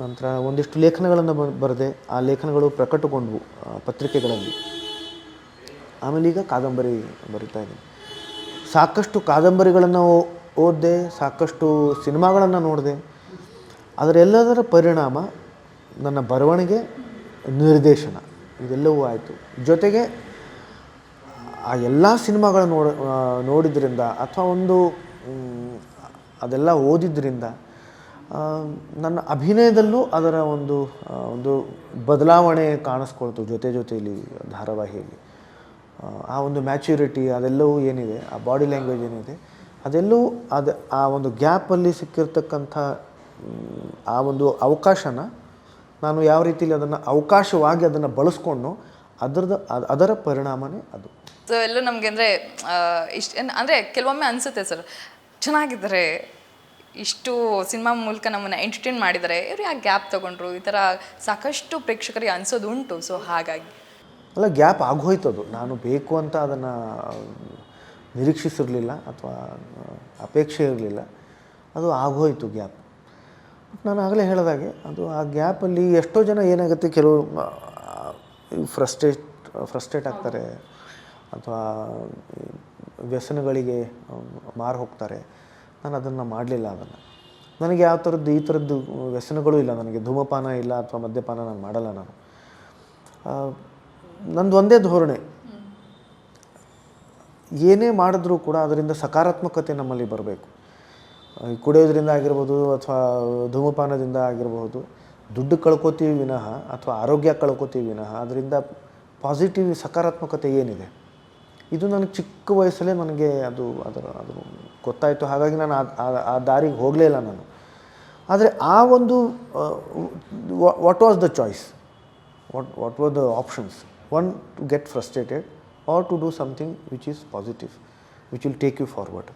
Speaker 1: ನಂತರ ಒಂದಿಷ್ಟು ಲೇಖನಗಳನ್ನು ಬರೆದೆ, ಆ ಲೇಖನಗಳು ಪ್ರಕಟಗೊಂಡವು ಪತ್ರಿಕೆಗಳಲ್ಲಿ. ಆಮೇಲೆ ಈಗ ಕಾದಂಬರಿ ಬರಿತಾ ಇದ್ದೀನಿ. ಸಾಕಷ್ಟು ಕಾದಂಬರಿಗಳನ್ನು ಓದಿದೆ, ಸಾಕಷ್ಟು ಸಿನಿಮಾಗಳನ್ನು ನೋಡಿದೆ. ಅದರೆಲ್ಲದರ ಪರಿಣಾಮ ನನ್ನ ಬರವಣಿಗೆ, ನಿರ್ದೇಶನ ಇದೆಲ್ಲವೂ ಆಯಿತು. ಜೊತೆಗೆ ಆ ಎಲ್ಲ ಸಿನಿಮಾಗಳು ನೋಡಿದ್ರಿಂದ ಅಥವಾ ಅದೆಲ್ಲ ಓದಿದ್ರಿಂದ ನನ್ನ ಅಭಿನಯದಲ್ಲೂ ಅದರ ಒಂದು ಬದಲಾವಣೆ ಕಾಣಿಸ್ಕೊಳ್ತು. ಜೊತೆಯಲ್ಲಿ ಧಾರಾವಾಹಿಯಲ್ಲಿ ಆ ಒಂದು ಮ್ಯಾಚ್ಯೂರಿಟಿ ಅದೆಲ್ಲವೂ ಏನಿದೆ, ಆ ಬಾಡಿ ಲ್ಯಾಂಗ್ವೇಜ್ ಏನಿದೆ, ಅದೆಲ್ಲವೂ ಆ ಒಂದು ಗ್ಯಾಪಲ್ಲಿ ಸಿಕ್ಕಿರ್ತಕ್ಕಂಥ ಆ ಒಂದು ಅವಕಾಶನ ನಾನು ಯಾವ ರೀತಿಯಲ್ಲಿ ಅವಕಾಶವಾಗಿ ಅದನ್ನು ಬಳಸ್ಕೊಂಡು ಅದರ ಪರಿಣಾಮನೇ ಅದು.
Speaker 2: ಸೊ ಎಲ್ಲೂ ನಮಗೆ ಅಂದರೆ ಅಂದರೆ ಕೆಲವೊಮ್ಮೆ ಅನಿಸುತ್ತೆ ಸರ್, ಚೆನ್ನಾಗಿದ್ದಾರೆ, ಇಷ್ಟು ಸಿನಿಮಾ ಮೂಲಕ ನಮ್ಮನ್ನು ಎಂಟರ್ಟೈನ್ ಮಾಡಿದ್ದಾರೆ, ಇವರು ಯಾಕೆ ಗ್ಯಾಪ್ ತೊಗೊಂಡ್ರು, ಈ ಥರ ಸಾಕಷ್ಟು ಪ್ರೇಕ್ಷಕರಿಗೆ ಅನಿಸೋದು ಉಂಟು. ಸೊ ಹಾಗಾಗಿ
Speaker 1: ಅಲ್ಲ, ಗ್ಯಾಪ್ ಆಗೋಯ್ತದು. ನಾನು ಬೇಕು ಅಂತ ಅದನ್ನು ನಿರೀಕ್ಷಿಸಿರಲಿಲ್ಲ ಅಥವಾ ಅಪೇಕ್ಷೆ ಇರಲಿಲ್ಲ, ಅದು ಆಗೋಯ್ತು ಗ್ಯಾಪ್. ನಾನು ಆಗಲೇ ಹೇಳಿದಾಗೆ ಅದು ಆ ಗ್ಯಾಪಲ್ಲಿ ಎಷ್ಟೋ ಜನ ಏನಾಗುತ್ತೆ, ಕೆಲವು ಫ್ರಸ್ಟ್ರೇಟ್ ಆಗ್ತಾರೆ ಅಥವಾ ವ್ಯಸನಗಳಿಗೆ ಮಾರು ಹೋಗ್ತಾರೆ. ನಾನು ಅದನ್ನು ಮಾಡಲಿಲ್ಲ. ನನಗೆ ಯಾವ ಥರದ್ದು ಈ ಥರದ್ದು ವ್ಯಸನಗಳು ಇಲ್ಲ. ನನಗೆ ಧೂಮಪಾನ ಇಲ್ಲ ಅಥವಾ ಮದ್ಯಪಾನ ನಾನು ಮಾಡಲ್ಲ. ನಂದು ಒಂದೇ ಧೋರಣೆ, ಏನೇ ಮಾಡಿದ್ರೂ ಕೂಡ ಅದರಿಂದ ಸಕಾರಾತ್ಮಕತೆ ನಮ್ಮಲ್ಲಿ ಬರಬೇಕು. ಕುಡಿಯೋದ್ರಿಂದ ಆಗಿರ್ಬೋದು ಅಥವಾ ಧೂಮಪಾನದಿಂದ ಆಗಿರಬಹುದು, ದುಡ್ಡು ಕಳ್ಕೊತೀವಿ ವಿನಃ ಅಥವಾ ಆರೋಗ್ಯ ಕಳ್ಕೊತೀವಿ ವಿನಃ ಅದರಿಂದ ಪಾಸಿಟಿವ್ ಸಕಾರಾತ್ಮಕತೆ ಏನಿದೆ, ಇದು ನನಗೆ ಚಿಕ್ಕ ವಯಸ್ಸಲ್ಲೇ ನನಗೆ ಅದು ಗೊತ್ತಾಯಿತು. ಹಾಗಾಗಿ ನಾನು ಆ ದಾರಿಗೆ ಹೋಗಲೇ ಇಲ್ಲ ನಾನು. ಆದರೆ ಆ ಒಂದು what was the choice, what were the options? One, to get frustrated or to do something which is positive, which will take you forward,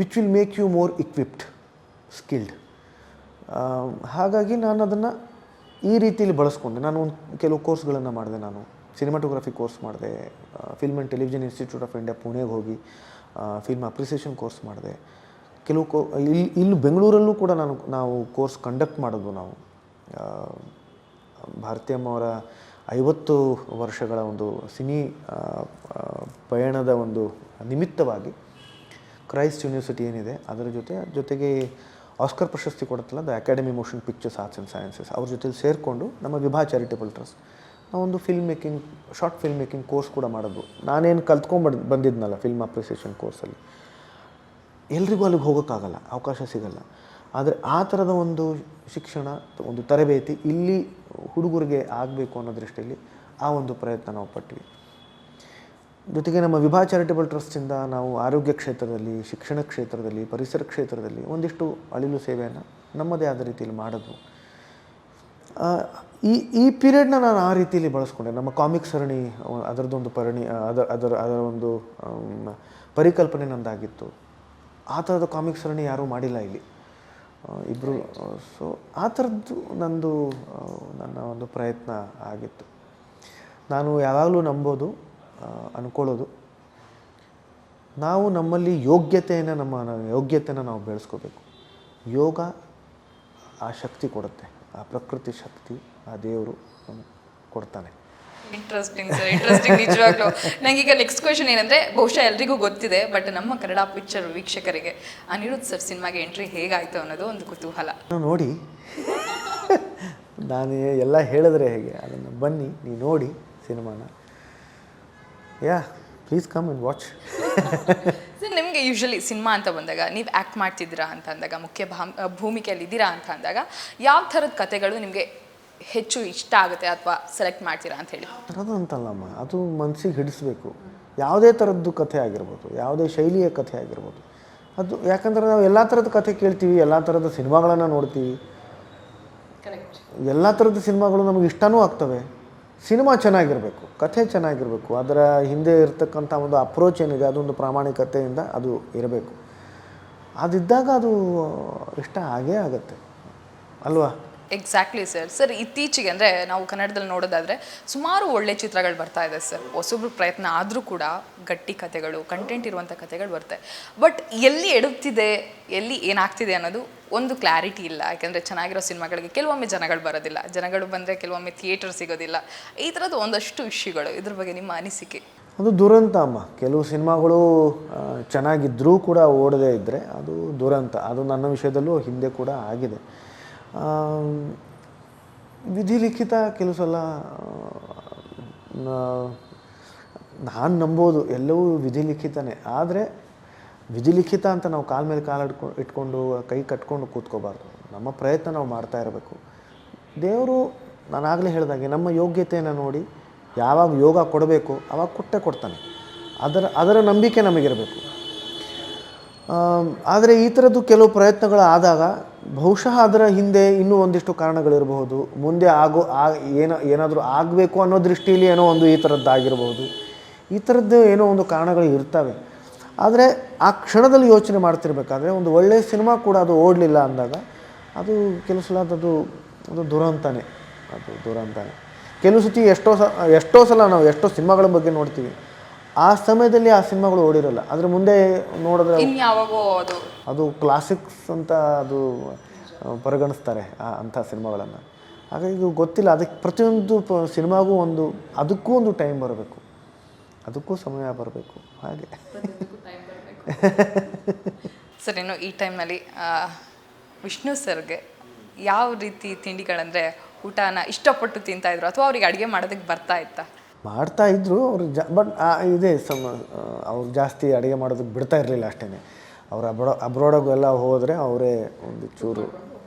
Speaker 1: which will make you more equipped, skilled. ಹಾಗಾಗಿ ನಾನು ಅದನ್ನು ಈ ರೀತಿಯಲ್ಲಿ ಬಳಸ್ಕೊಂಡೆ. ನಾನು ಕೆಲವು ಕೋರ್ಸ್ಗಳನ್ನು ಮಾಡಿದೆ. ನಾನು ಸಿನಿಮಾಟೋಗ್ರಫಿ ಕೋರ್ಸ್ ಮಾಡಿದೆ, film and television institute of India ಪುಣೆಗೆ ಹೋಗಿ ಫಿಲ್ಮ್ ಅಪ್ರಿಸಿಯೇಷನ್ ಕೋರ್ಸ್ ಮಾಡಿದೆ. ಕೆಲವು ಇಲ್ಲಿ ಬೆಂಗಳೂರಲ್ಲೂ ಕೂಡ ನಾವು ಕೋರ್ಸ್ ಕಂಡಕ್ಟ್ ಮಾಡೋದು. ನಾವು ಭಾರತೀಯಮ್ಮವರ 50 ವರ್ಷಗಳ ಒಂದು ಸಿನಿ ಪಯಣದ ಒಂದು ನಿಮಿತ್ತವಾಗಿ ಕ್ರೈಸ್ಟ್ ಯೂನಿವರ್ಸಿಟಿ ಏನಿದೆ ಅದರ ಜೊತೆಗೆ ಆಸ್ಕರ್ ಪ್ರಶಸ್ತಿ ಕೊಡುತ್ತಲ್ಲ, the academy motion pictures arts and sciences, ಅವ್ರ ಜೊತೆಲಿ ಸೇರಿಕೊಂಡು ನಮ್ಮ ವಿಭಾ ಚಾರಿಟೇಬಲ್ ಟ್ರಸ್ಟ್ ನಾವೊಂದು ಶಾರ್ಟ್ ಫಿಲ್ಮ್ ಮೇಕಿಂಗ್ ಕೋರ್ಸ್ ಕೂಡ ಮಾಡೋದು. ನಾನೇನು ಬಂದಿದ್ನಲ್ಲ ಫಿಲ್ಮ್ ಅಪ್ರಿಸಿಯೇಷನ್ ಕೋರ್ಸಲ್ಲಿ, ಎಲ್ರಿಗೂ ಅಲ್ಲಿಗೆ ಹೋಗೋಕ್ಕಾಗಲ್ಲ, ಅವಕಾಶ ಸಿಗಲ್ಲ. ಆದರೆ ಆ ಥರದ ಒಂದು ಶಿಕ್ಷಣ, ಒಂದು ತರಬೇತಿ ಇಲ್ಲಿ ಹುಡುಗರಿಗೆ ಆಗಬೇಕು ಅನ್ನೋ ದೃಷ್ಟಿಯಲ್ಲಿ ಆ ಒಂದು ಪ್ರಯತ್ನ ನಾವು ಪಟ್ವಿ. ಜೊತೆಗೆ ನಮ್ಮ ವಿಭಾ ಚಾರಿಟೇಬಲ್ ಟ್ರಸ್ಟಿಂದ ನಾವು ಆರೋಗ್ಯ ಕ್ಷೇತ್ರದಲ್ಲಿ, ಶಿಕ್ಷಣ ಕ್ಷೇತ್ರದಲ್ಲಿ, ಪರಿಸರ ಕ್ಷೇತ್ರದಲ್ಲಿ ಒಂದಿಷ್ಟು ಅಳಿಲು ಸೇವೆಯನ್ನು ನಮ್ಮದೇ ಆದ ರೀತಿಯಲ್ಲಿ ಮಾಡೋದು. ಈ ಪೀರಿಯಡ್ನ ನಾನು ಆ ರೀತಿಯಲ್ಲಿ ಬಳಸ್ಕೊಂಡೆ. ನಮ್ಮ ಕಾಮಿಕ್ ಸರಣಿ ಅದರದ್ದೊಂದು ಅದರ ಒಂದು ಪರಿಕಲ್ಪನೆ ನಂದಾಗಿತ್ತು. ಆ ಥರದ ಕಾಮಿಕ್ ಸರಣಿ ಯಾರೂ ಮಾಡಿಲ್ಲ ಇಲ್ಲಿ, ಇಬ್ಬರು. ಸೊ ಆ ಥರದ್ದು ನನ್ನ ಒಂದು ಪ್ರಯತ್ನ ಆಗಿತ್ತು. ನಾನು ಯಾವಾಗಲೂ ಅಂದ್ಕೊಳ್ಳೋದು, ನಾವು ನಮ್ಮಲ್ಲಿ ನಮ್ಮ ಯೋಗ್ಯತೆಯನ್ನು ನಾವು ಬೆಳೆಸ್ಕೋಬೇಕು. ಯೋಗ ಆ ಶಕ್ತಿ ಕೊಡುತ್ತೆ, ಆ ಪ್ರಕೃತಿ ಶಕ್ತಿ ಆ ದೇವರು ಕೊಡ್ತಾನೆ.
Speaker 2: ಇಂಟ್ರೆಸ್ಟಿಂಗ್ ಸರ್, ಇಂಟ್ರೆಸ್ಟಿಂಗ್ ನಿಜವಾಗ್ಲೂ. ನನಗೀಗ ನೆಕ್ಸ್ಟ್ ಕ್ವೆಶನ್ ಏನಂದರೆ, ಬಹುಶಃ ಎಲ್ರಿಗೂ ಗೊತ್ತಿದೆ, ಬಟ್ ನಮ್ಮ ಕನ್ನಡ ಪಿಕ್ಚರ್ ವೀಕ್ಷಕರಿಗೆ ಅನಿರುದ್ಧ್ ಸರ್ ಸಿನಿಮಾಗೆ ಎಂಟ್ರಿ ಹೇಗಾಯಿತು ಅನ್ನೋದು ಒಂದು ಕುತೂಹಲ.
Speaker 1: ನೋಡಿ, ನಾನು ಎಲ್ಲ ಹೇಳಿದ್ರೆ ಹೇಗೆ, ಅದನ್ನು ಬನ್ನಿ ನೀವು ನೋಡಿ ಸಿನಿಮಾನ. Please come and watch.
Speaker 2: Sir, ನಿಮಗೆ ಯೂಶ್ವಲಿ ಸಿನಿಮಾ ಅಂತ ಬಂದಾಗ, ನೀವು ಆ್ಯಕ್ಟ್ ಮಾಡ್ತಿದ್ದೀರಾ ಅಂತ ಅಂದಾಗ, ಮುಖ್ಯ ಭೂಮಿಕೆಯಲ್ಲಿ ಇದ್ದೀರಾ ಅಂತ ಅಂದಾಗ, ಯಾವ ಥರದ ಕತೆಗಳು ನಿಮಗೆ ಹೆಚ್ಚು ಇಷ್ಟ ಆಗುತ್ತೆ ಅಥವಾ ಸೆಲೆಕ್ಟ್ ಮಾಡ್ತೀರಾ ಅಂತ ಹೇಳಿ?
Speaker 1: ಥರದ್ದು ಅಂತಲ್ಲಮ್ಮ, ಅದು ಮನಸ್ಸಿಗೆ ಹಿಡಿಸ್ಬೇಕು. ಯಾವುದೇ ಥರದ್ದು ಕಥೆ ಆಗಿರ್ಬೋದು, ಯಾವುದೇ ಶೈಲಿಯ ಕಥೆ ಆಗಿರ್ಬೋದು, ಅದು ಯಾಕಂದರೆ ನಾವು ಎಲ್ಲ ಥರದ ಕಥೆ ಕೇಳ್ತೀವಿ, ಎಲ್ಲ ಥರದ ಸಿನಿಮಾಗಳನ್ನು ನೋಡ್ತೀವಿ, ಎಲ್ಲ ಥರದ ಸಿನಿಮಾಗಳು ನಮಗೆ ಇಷ್ಟನೂ ಆಗ್ತವೆ. ಸಿನಿಮಾ ಚೆನ್ನಾಗಿರಬೇಕು, ಕಥೆ ಚೆನ್ನಾಗಿರಬೇಕು, ಅದರ ಹಿಂದೆ ಇರತಕ್ಕಂಥ ಒಂದು ಅಪ್ರೋಚ್ ಏನಿದೆ ಅದೊಂದು ಪ್ರಾಮಾಣಿಕತೆಯಿಂದ ಅದು ಇರಬೇಕು. ಅದಿದ್ದಾಗ ಅದು ಇಷ್ಟ ಆಗೇ ಆಗುತ್ತೆ ಅಲ್ವಾ?
Speaker 2: ಎಕ್ಸಾಕ್ಟ್ಲಿ ಸರ್, ಇತ್ತೀಚೆಗೆ ಅಂದರೆ ನಾವು ಕನ್ನಡದಲ್ಲಿ ನೋಡೋದಾದರೆ ಸುಮಾರು ಒಳ್ಳೆ ಚಿತ್ರಗಳು ಬರ್ತಾ ಇದೆ ಸರ್. ಹೊಸಬ್ರ ಪ್ರಯತ್ನ ಆದರೂ ಕೂಡ ಗಟ್ಟಿ ಕಥೆಗಳು, ಕಂಟೆಂಟ್ ಇರುವಂಥ ಕಥೆಗಳು ಬರ್ತವೆ. ಬಟ್ ಎಲ್ಲಿ ಎಡುತ್ತಿದೆ, ಎಲ್ಲಿ ಏನಾಗ್ತಿದೆ ಅನ್ನೋದು ಒಂದು ಕ್ಲಾರಿಟಿ ಇಲ್ಲ. ಯಾಕೆಂದರೆ ಚೆನ್ನಾಗಿರೋ ಸಿನಿಮಾಗಳಿಗೆ ಕೆಲವೊಮ್ಮೆ ಜನಗಳು ಬರೋದಿಲ್ಲ, ಜನಗಳು ಬಂದರೆ ಕೆಲವೊಮ್ಮೆ ಥಿಯೇಟರ್ ಸಿಗೋದಿಲ್ಲ. ಈ ಥರದ್ದು ಒಂದಷ್ಟು ಇಶ್ಯೂಗಳು, ಇದ್ರ ಬಗ್ಗೆ ನಿಮ್ಮ ಅನಿಸಿಕೆ?
Speaker 1: ಅದು ದುರಂತ ಅಮ್ಮ. ಕೆಲವು ಸಿನಿಮಾಗಳು ಚೆನ್ನಾಗಿದ್ದರೂ ಕೂಡ ಓಡದೇ ಇದ್ದರೆ ಅದು ದುರಂತ. ಅದು ನನ್ನ ವಿಷಯದಲ್ಲೂ ಹಿಂದೆ ಕೂಡ ಆಗಿದೆ. ವಿಧಿಲಿಖಿತ ಕೆಲವು ಸಲ ನಾನು ನಂಬೋದು ಎಲ್ಲವೂ ವಿಧಿಲಿಖಿತನೇ. ಆದರೆ ವಿಧಿಲಿಖಿತ ಅಂತ ನಾವು ಕಾಲ ಮೇಲೆ ಇಟ್ಕೊಂಡು ಕೈ ಕಟ್ಕೊಂಡು ಕೂತ್ಕೋಬಾರ್ದು. ನಮ್ಮ ಪ್ರಯತ್ನ ನಾವು ಮಾಡ್ತಾ ಇರಬೇಕು. ದೇವರು, ನಾನಾಗಲೇ ಹೇಳಿದಾಗೆ, ನಮ್ಮ ಯೋಗ್ಯತೆಯನ್ನು ನೋಡಿ ಯಾವಾಗ ಯೋಗ ಕೊಡಬೇಕು ಆವಾಗ ಕೊಡ್ತಾನೆ. ಅದರ ನಂಬಿಕೆ ನಮಗಿರಬೇಕು. ಆದರೆ ಈ ಥರದ್ದು ಕೆಲವು ಪ್ರಯತ್ನಗಳು ಆದಾಗ ಬಹುಶಃ ಅದರ ಹಿಂದೆ ಇನ್ನೂ ಒಂದಿಷ್ಟು ಕಾರಣಗಳಿರಬಹುದು. ಮುಂದೆ ಏನಾದರೂ ಆಗಬೇಕು ಅನ್ನೋ ದೃಷ್ಟಿಯಲ್ಲಿ ಏನೋ ಒಂದು ಈ ಥರದ್ದಾಗಿರ್ಬೋದು. ಈ ಥರದ್ದು ಏನೋ ಒಂದು ಕಾರಣಗಳು ಇರ್ತವೆ. ಆದರೆ ಆ ಕ್ಷಣದಲ್ಲಿ ಯೋಚನೆ ಮಾಡ್ತಿರ್ಬೇಕಾದ್ರೆ ಒಂದು ಒಳ್ಳೆಯ ಸಿನಿಮಾ ಕೂಡ ಅದು ಓಡಲಿಲ್ಲ ಅಂದಾಗ ಅದು ಕೆಲವು ಸಲ ಅದು ದುರಂತನೇ. ಅದು ದುರಂತನೇ. ಕೆಲವು ಸತಿ ಎಷ್ಟೋ ಸಲ ನಾವು ಎಷ್ಟೋ ಸಿನಿಮಾಗಳ ಬಗ್ಗೆ ನೋಡ್ತೀವಿ, ಆ ಸಮಯದಲ್ಲಿ ಆ ಸಿನಿಮಾಗಳು ಓಡಿರೋಲ್ಲ, ಅದ್ರ ಮುಂದೆ ನೋಡಿದ್ರೆ
Speaker 2: ಇನ್ಯಾವಾಗೋ ಅದು
Speaker 1: ಅದು ಕ್ಲಾಸಿಕ್ಸ್ ಅಂತ ಅದು ಪರಿಗಣಿಸ್ತಾರೆ ಅಂಥ ಸಿನಿಮಾಗಳನ್ನು. ಹಾಗಾಗಿ ಇದು ಗೊತ್ತಿಲ್ಲ, ಅದಕ್ಕೆ ಪ್ರತಿಯೊಂದು ಸಿನಿಮಾಗೂ ಅದಕ್ಕೂ ಒಂದು ಟೈಮ್ ಬರಬೇಕು, ಅದಕ್ಕೂ ಸಮಯ ಬರಬೇಕು. ಹಾಗೆ
Speaker 2: ಸರ್, ಇನ್ನು ಈ ಟೈಮ್ನಲ್ಲಿ ವಿಷ್ಣು ಸರ್ಗೆ ಯಾವ ರೀತಿ ತಿಂಡಿಗಳಂದರೆ ಊಟನ ಇಷ್ಟಪಟ್ಟು ತಿಂತಾಯಿದ್ರು, ಅಥವಾ ಅವ್ರಿಗೆ ಅಡುಗೆ ಮಾಡೋದಕ್ಕೆ ಬರ್ತಾ ಇತ್ತಾ?
Speaker 1: ಮಾಡ್ತಾಯಿದ್ರು ಅವರು, ಬಟ್ ಇದೇ ಅವ್ರು ಜಾಸ್ತಿ ಅಡುಗೆ ಮಾಡೋದಕ್ಕೆ ಬಿಡ್ತಾ ಇರಲಿಲ್ಲ ಅಷ್ಟೇ. ಅವ್ರು ಅಬ್ರೋಡಾಗೆಲ್ಲ ಹೋದರೆ ಅವರೇ ಒಂದು ಚೂರು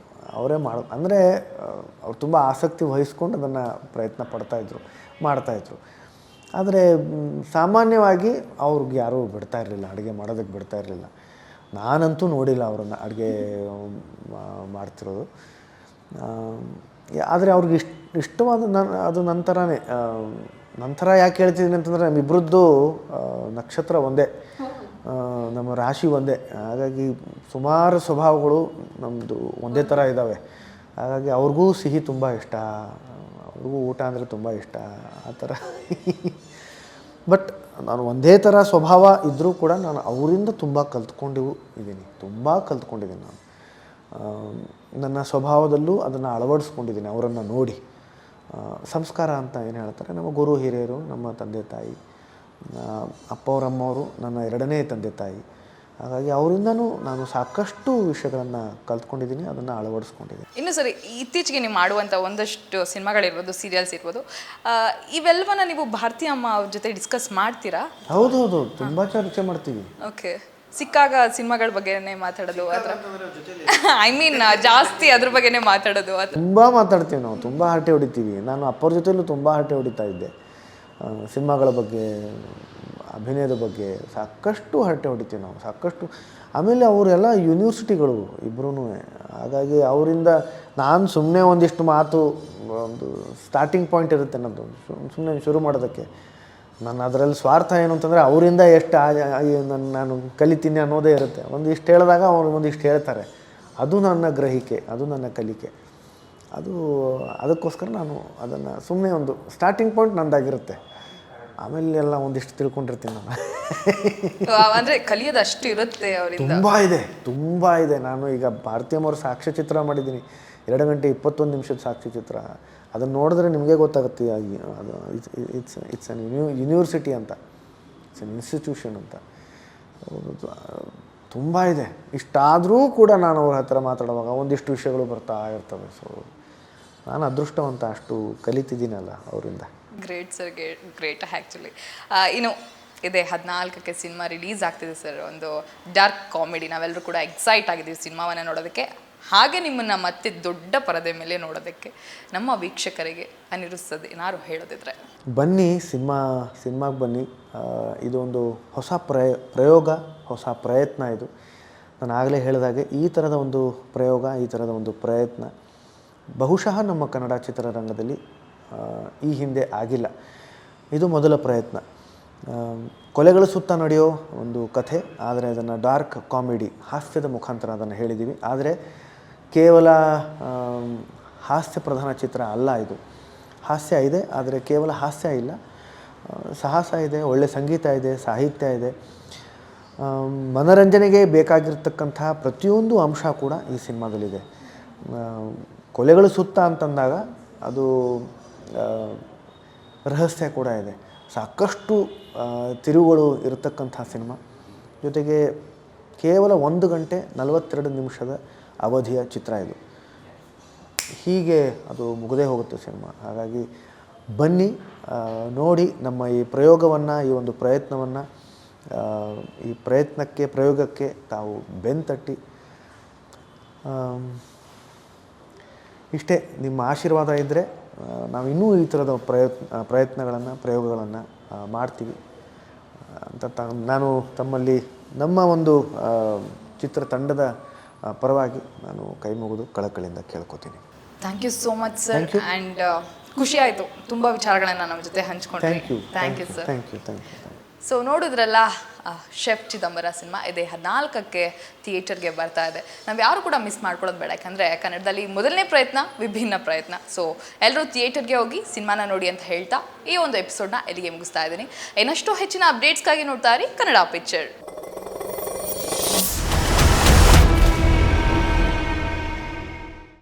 Speaker 1: ಅವರೇ ಅಂದರೆ ಅವ್ರು ತುಂಬ ಆಸಕ್ತಿ ವಹಿಸ್ಕೊಂಡು ಅದನ್ನು ಪ್ರಯತ್ನ ಪಡ್ತಾಯಿದ್ರು, ಮಾಡ್ತಾಯಿದ್ರು. ಆದರೆ ಸಾಮಾನ್ಯವಾಗಿ ಅವ್ರಿಗೆ ಯಾರೂ ಬಿಡ್ತಾ ಇರಲಿಲ್ಲ, ಅಡುಗೆ ಮಾಡೋದಕ್ಕೆ ಬಿಡ್ತಾ ಇರಲಿಲ್ಲ. ನಾನಂತೂ ನೋಡಿಲ್ಲ ಅವರನ್ನು ಅಡುಗೆ ಮಾಡ್ತಿರೋದು. ಆದರೆ ಅವ್ರಿಗೆ ಇಷ್ಟವಾದ ಅದು ನಂತರ ಯಾಕೆ ಹೇಳ್ತಿದ್ದೀನಿ ಅಂತಂದರೆ, ನಮ್ಮಿಬ್ಬರದ್ದು ನಕ್ಷತ್ರ ಒಂದೇ, ನಮ್ಮ ರಾಶಿ ಒಂದೇ. ಹಾಗಾಗಿ ಸುಮಾರು ಸ್ವಭಾವಗಳು ನಮ್ಮದು ಒಂದೇ ಥರ ಇದ್ದಾವೆ. ಹಾಗಾಗಿ ಅವ್ರಿಗೂ ಸಿಹಿ ತುಂಬ ಇಷ್ಟ, ಅವ್ರಿಗೂ ಊಟ ಅಂದರೆ ತುಂಬ ಇಷ್ಟ, ಆ ಥರ. ಬಟ್ ನಾನು ಒಂದೇ ಥರ ಸ್ವಭಾವ ಇದ್ದರೂ ಕೂಡ ನಾನು ಅವರಿಂದ ತುಂಬ ಕಲ್ತ್ಕೊಂಡಿದ್ದೀನಿ ನಾನು. ನನ್ನ ಸ್ವಭಾವದಲ್ಲೂ ಅದನ್ನು ಅಳವಡಿಸ್ಕೊಂಡಿದ್ದೀನಿ ಅವರನ್ನು ನೋಡಿ. ಸಂಸ್ಕಾರ ಅಂತ ಏನು ಹೇಳ್ತಾರೆ, ನಮ್ಮ ಗುರು ಹಿರಿಯರು, ನಮ್ಮ ತಂದೆ ತಾಯಿ, ಅಪ್ಪ ಅವರಮ್ಮವರು ನನ್ನ ಎರಡನೇ ತಂದೆ ತಾಯಿ. ಹಾಗಾಗಿ ಅವರಿಂದನೂ ನಾನು ಸಾಕಷ್ಟು ವಿಷಯಗಳನ್ನು ಕಲ್ತ್ಕೊಂಡಿದ್ದೀನಿ, ಅದನ್ನು ಅಳವಡಿಸ್ಕೊಂಡಿದ್ದೀನಿ.
Speaker 2: ಇನ್ನು ಸರಿ, ಇತ್ತೀಚೆಗೆ ನೀವು ಮಾಡುವಂಥ ಒಂದಷ್ಟು ಸಿನಿಮಾಗಳಿರ್ಬೋದು, ಸೀರಿಯಲ್ಸ್ ಇರ್ಬೋದು, ಇವೆಲ್ಲವನ್ನ ನೀವು ಭಾರತಿ ಅಮ್ಮ ಅವ್ರ ಜೊತೆ ಡಿಸ್ಕಸ್ ಮಾಡ್ತೀರಾ?
Speaker 1: ಹೌದು, ತುಂಬ ಚರ್ಚೆ ಮಾಡ್ತೀವಿ.
Speaker 2: ಓಕೆ, ಸಿಕ್ಕಾಗ ಸಿನಿಮಾಗಳ ಬಗ್ಗೆನೇ ಮಾತಾಡೋದು, ಅದರ ಜಾಸ್ತಿ ಅದ್ರ ಬಗ್ಗೆನೇ ಮಾತಾಡೋದು?
Speaker 1: ತುಂಬ ಮಾತಾಡ್ತೀವಿ ನಾವು, ತುಂಬ ಹರಟೆ ಹೊಡಿತೀವಿ. ನಾನು ಅಪ್ಪರ ಜೊತೆಲೂ ತುಂಬ ಹರಟೆ ಹೊಡಿತಾ ಇದ್ದೆ, ಸಿನಿಮಾಗಳ ಬಗ್ಗೆ, ಅಭಿನಯದ ಬಗ್ಗೆ ಸಾಕಷ್ಟು ಹರಟೆ ಹೊಡಿತೀವಿ ನಾವು, ಸಾಕಷ್ಟು. ಆಮೇಲೆ ಅವರೆಲ್ಲ ಯೂನಿವರ್ಸಿಟಿಗಳು ಇಬ್ಬರೂ. ಹಾಗಾಗಿ ಅವರಿಂದ ನಾನು ಸುಮ್ಮನೆ ಒಂದಿಷ್ಟು ಮಾತು, ಒಂದು ಸ್ಟಾರ್ಟಿಂಗ್ ಪಾಯಿಂಟ್ ಇರುತ್ತೆ ನನ್ನದು, ಸುಮ್ಮನೆ ಶುರು ಮಾಡೋದಕ್ಕೆ. ನಾನು ಅದರಲ್ಲಿ ಸ್ವಾರ್ಥ ಏನು ಅಂತಂದರೆ, ಅವರಿಂದ ಎಷ್ಟು ನಾನು ಕಲಿತೀನಿ ಅನ್ನೋದೇ ಇರುತ್ತೆ. ಒಂದಿಷ್ಟು ಹೇಳಿದಾಗ ಅವರು ಒಂದಿಷ್ಟು ಹೇಳ್ತಾರೆ, ಅದು ನನ್ನ ಗ್ರಹಿಕೆ, ಅದು ನನ್ನ ಕಲಿಕೆ. ಅದಕ್ಕೋಸ್ಕರ ನಾನು ಅದನ್ನು ಸುಮ್ಮನೆ ಒಂದು ಸ್ಟಾರ್ಟಿಂಗ್ ಪಾಯಿಂಟ್ ನಂದಾಗಿರುತ್ತೆ. ಆಮೇಲೆ ಎಲ್ಲ ಒಂದಿಷ್ಟು ತಿಳ್ಕೊಂಡಿರ್ತೀನಿ ನಾನು.
Speaker 2: ಅಂದರೆ ಕಲಿಯೋದು ಅಷ್ಟು ಇರುತ್ತೆ ಅವರಿಂದ.
Speaker 1: ತುಂಬ ಇದೆ. ನಾನು ಈಗ ಭಾರತೀಯಮ್ಮವ್ರ ಸಾಕ್ಷ್ಯಚಿತ್ರ ಮಾಡಿದ್ದೀನಿ, 2 ಗಂಟೆ 21 ನಿಮಿಷದ ಸಾಕ್ಷ್ಯಚಿತ್ರ. ಅದನ್ನು ನೋಡಿದ್ರೆ ನಿಮಗೆ ಗೊತ್ತಾಗುತ್ತೆ, ಅದು ಇಟ್ಸ್ ಅನ್ ಯೂನಿವರ್ಸಿಟಿ ಅಂತ, ಇಟ್ಸ್ ಅನ್ ಇನ್ಸ್ಟಿಟ್ಯೂಷನ್ ಅಂತ. ತುಂಬ ಇದೆ. ಇಷ್ಟಾದರೂ ಕೂಡ ನಾನು ಅವ್ರ ಹತ್ರ ಮಾತಾಡುವಾಗ ಒಂದಿಷ್ಟು ವಿಷಯಗಳು ಬರ್ತಾ ಇರ್ತವೆ. ಸೊ ನಾನು ಅದೃಷ್ಟವಂತ, ಅಷ್ಟು ಕಲಿತಿದ್ದೀನಲ್ಲ ಅವರಿಂದ.
Speaker 2: Great sir, great actually. ಇನ್ನು ಇದೆ 14ಕ್ಕೆ ಸಿನಿಮಾ ರಿಲೀಸ್ ಆಗ್ತಿದೆ ಸರ್, ಒಂದು ಡಾರ್ಕ್ ಕಾಮಿಡಿ. ನಾವೆಲ್ಲರೂ ಕೂಡ ಎಕ್ಸೈಟ್ ಆಗಿದ್ದೀವಿ ಸಿನಿಮಾವನ್ನು ನೋಡೋದಕ್ಕೆ, ಹಾಗೆ ನಿಮ್ಮನ್ನು ಮತ್ತೆ ದೊಡ್ಡ ಪರದೆ ಮೇಲೆ ನೋಡೋದಕ್ಕೆ ನಮ್ಮ ವೀಕ್ಷಕರಿಗೆ ಅನಿರುತ್ತದೆ ಏನಾದ್ರು ಹೇಳೋದಿದ್ರೆ?
Speaker 1: ಬನ್ನಿ, ಸಿನಿಮಾಗೆ ಬನ್ನಿ. ಇದು ಒಂದು ಹೊಸ ಪ್ರಯೋಗ, ಹೊಸ ಪ್ರಯತ್ನ. ಇದು ನಾನು ಆಗಲೇ ಹೇಳಿದಾಗೆ, ಈ ಥರದ ಒಂದು ಪ್ರಯೋಗ, ಈ ಥರದ ಒಂದು ಪ್ರಯತ್ನ ಬಹುಶಃ ನಮ್ಮ ಕನ್ನಡ ಚಿತ್ರರಂಗದಲ್ಲಿ ಈ ಹಿಂದೆ ಆಗಿಲ್ಲ. ಇದು ಮೊದಲ ಪ್ರಯತ್ನ. ಕೊಲೆಗಳ ಸುತ್ತ ನಡೆಯೋ ಒಂದು ಕಥೆ, ಆದರೆ ಅದನ್ನು ಡಾರ್ಕ್ ಕಾಮಿಡಿ, ಹಾಸ್ಯದ ಮುಖಾಂತರ ಅದನ್ನು ಹೇಳಿದ್ದೀವಿ. ಆದರೆ ಕೇವಲ ಹಾಸ್ಯ ಪ್ರಧಾನ ಚಿತ್ರ ಅಲ್ಲ ಇದು. ಹಾಸ್ಯ ಇದೆ, ಆದರೆ ಕೇವಲ ಹಾಸ್ಯ ಇಲ್ಲ, ಸಾಹಸ ಇದೆ, ಒಳ್ಳೆ ಸಂಗೀತ ಇದೆ, ಸಾಹಿತ್ಯ ಇದೆ. ಮನರಂಜನೆಗೆ ಬೇಕಾಗಿರ್ತಕ್ಕಂತಹ ಪ್ರತಿಯೊಂದು ಅಂಶ ಕೂಡ ಈ ಸಿನಿಮಾದಲ್ಲಿದೆ. ಕೊಲೆಗಳ ಸುತ್ತ ಅಂತಂದಾಗ ಅದು ರಹಸ್ಯ ಕೂಡ ಇದೆ, ಸಾಕಷ್ಟು ತಿರುವುಗಳು ಇರತಕ್ಕಂಥ ಸಿನಿಮಾ. ಜೊತೆಗೆ ಕೇವಲ 1 ಗಂಟೆ 42 ನಿಮಿಷದ ಅವಧಿಯ ಚಿತ್ರ ಇದು. ಹೀಗೆ ಅದು ಮುಗದೇ ಹೋಗುತ್ತೆ ಸಿನಿಮಾ. ಹಾಗಾಗಿ ಬನ್ನಿ, ನೋಡಿ ನಮ್ಮ ಈ ಪ್ರಯೋಗವನ್ನು, ಈ ಒಂದು ಪ್ರಯತ್ನವನ್ನು, ಈ ಪ್ರಯೋಗಕ್ಕೆ ತಾವು ಬೆನ್ತಟ್ಟಿ. ಇಷ್ಟೇ, ನಿಮ್ಮ ಆಶೀರ್ವಾದ ಇದ್ದರೆ ನಾವು ಇನ್ನೂ ಈ ಥರದ ಪ್ರಯತ್ನಗಳನ್ನು, ಪ್ರಯೋಗಗಳನ್ನು ಮಾಡ್ತೀವಿ ಅಂತ ನಾನು ತಮ್ಮಲ್ಲಿ, ನಮ್ಮ ಒಂದು ಚಿತ್ರತಂಡದ ಪರವಾಗಿ ನಾನು ಕೈ ಮುಗಿದು ಕಳಕಳಿಯಿಂದ ಕೇಳ್ಕೊತೀನಿ.
Speaker 2: Thank you so much sir. And ಖುಷಿ ಆಯಿತು, ತುಂಬ ವಿಚಾರಗಳನ್ನು ನಮ್ಮ ಜೊತೆ ಹಂಚ್ಕೊಂಡ್ರಿ. Thank you sir.
Speaker 1: Thank you.
Speaker 2: So ನೋಡಿದ್ರಲ್ಲ, ಶೆಫ್ ಚಿದಂಬರ ಸಿನಿಮಾ ಇದೆ 14ಕ್ಕೆ ಥಿಯೇಟರ್ಗೆ ಬರ್ತಾ ಇದೆ. ನಾವು ಯಾರು ಕೂಡ ಮಿಸ್ ಮಾಡ್ಕೊಳ್ಳೋದು ಬೇಡ, ಯಾಕಂದರೆ ಕನ್ನಡದಲ್ಲಿ ಮೊದಲನೇ ಪ್ರಯತ್ನ, ವಿಭಿನ್ನ ಪ್ರಯತ್ನ. ಸೊ ಎಲ್ಲರೂ ಥಿಯೇಟರ್ಗೆ ಹೋಗಿ ಸಿನಿಮಾನ ನೋಡಿ ಅಂತ ಹೇಳ್ತಾ ಈ ಒಂದು ಎಪಿಸೋಡ್ನ ಎಲ್ಲಿಗೆ ಮುಗಿಸ್ತಾ ಇದ್ದೀನಿ. ಇನ್ನಷ್ಟು ಹೆಚ್ಚಿನ ಅಪ್ಡೇಟ್ಸ್ಗಾಗಿ ನೋಡ್ತಾ ಇರಿ ಕನ್ನಡ ಪಿಕ್ಚರ್.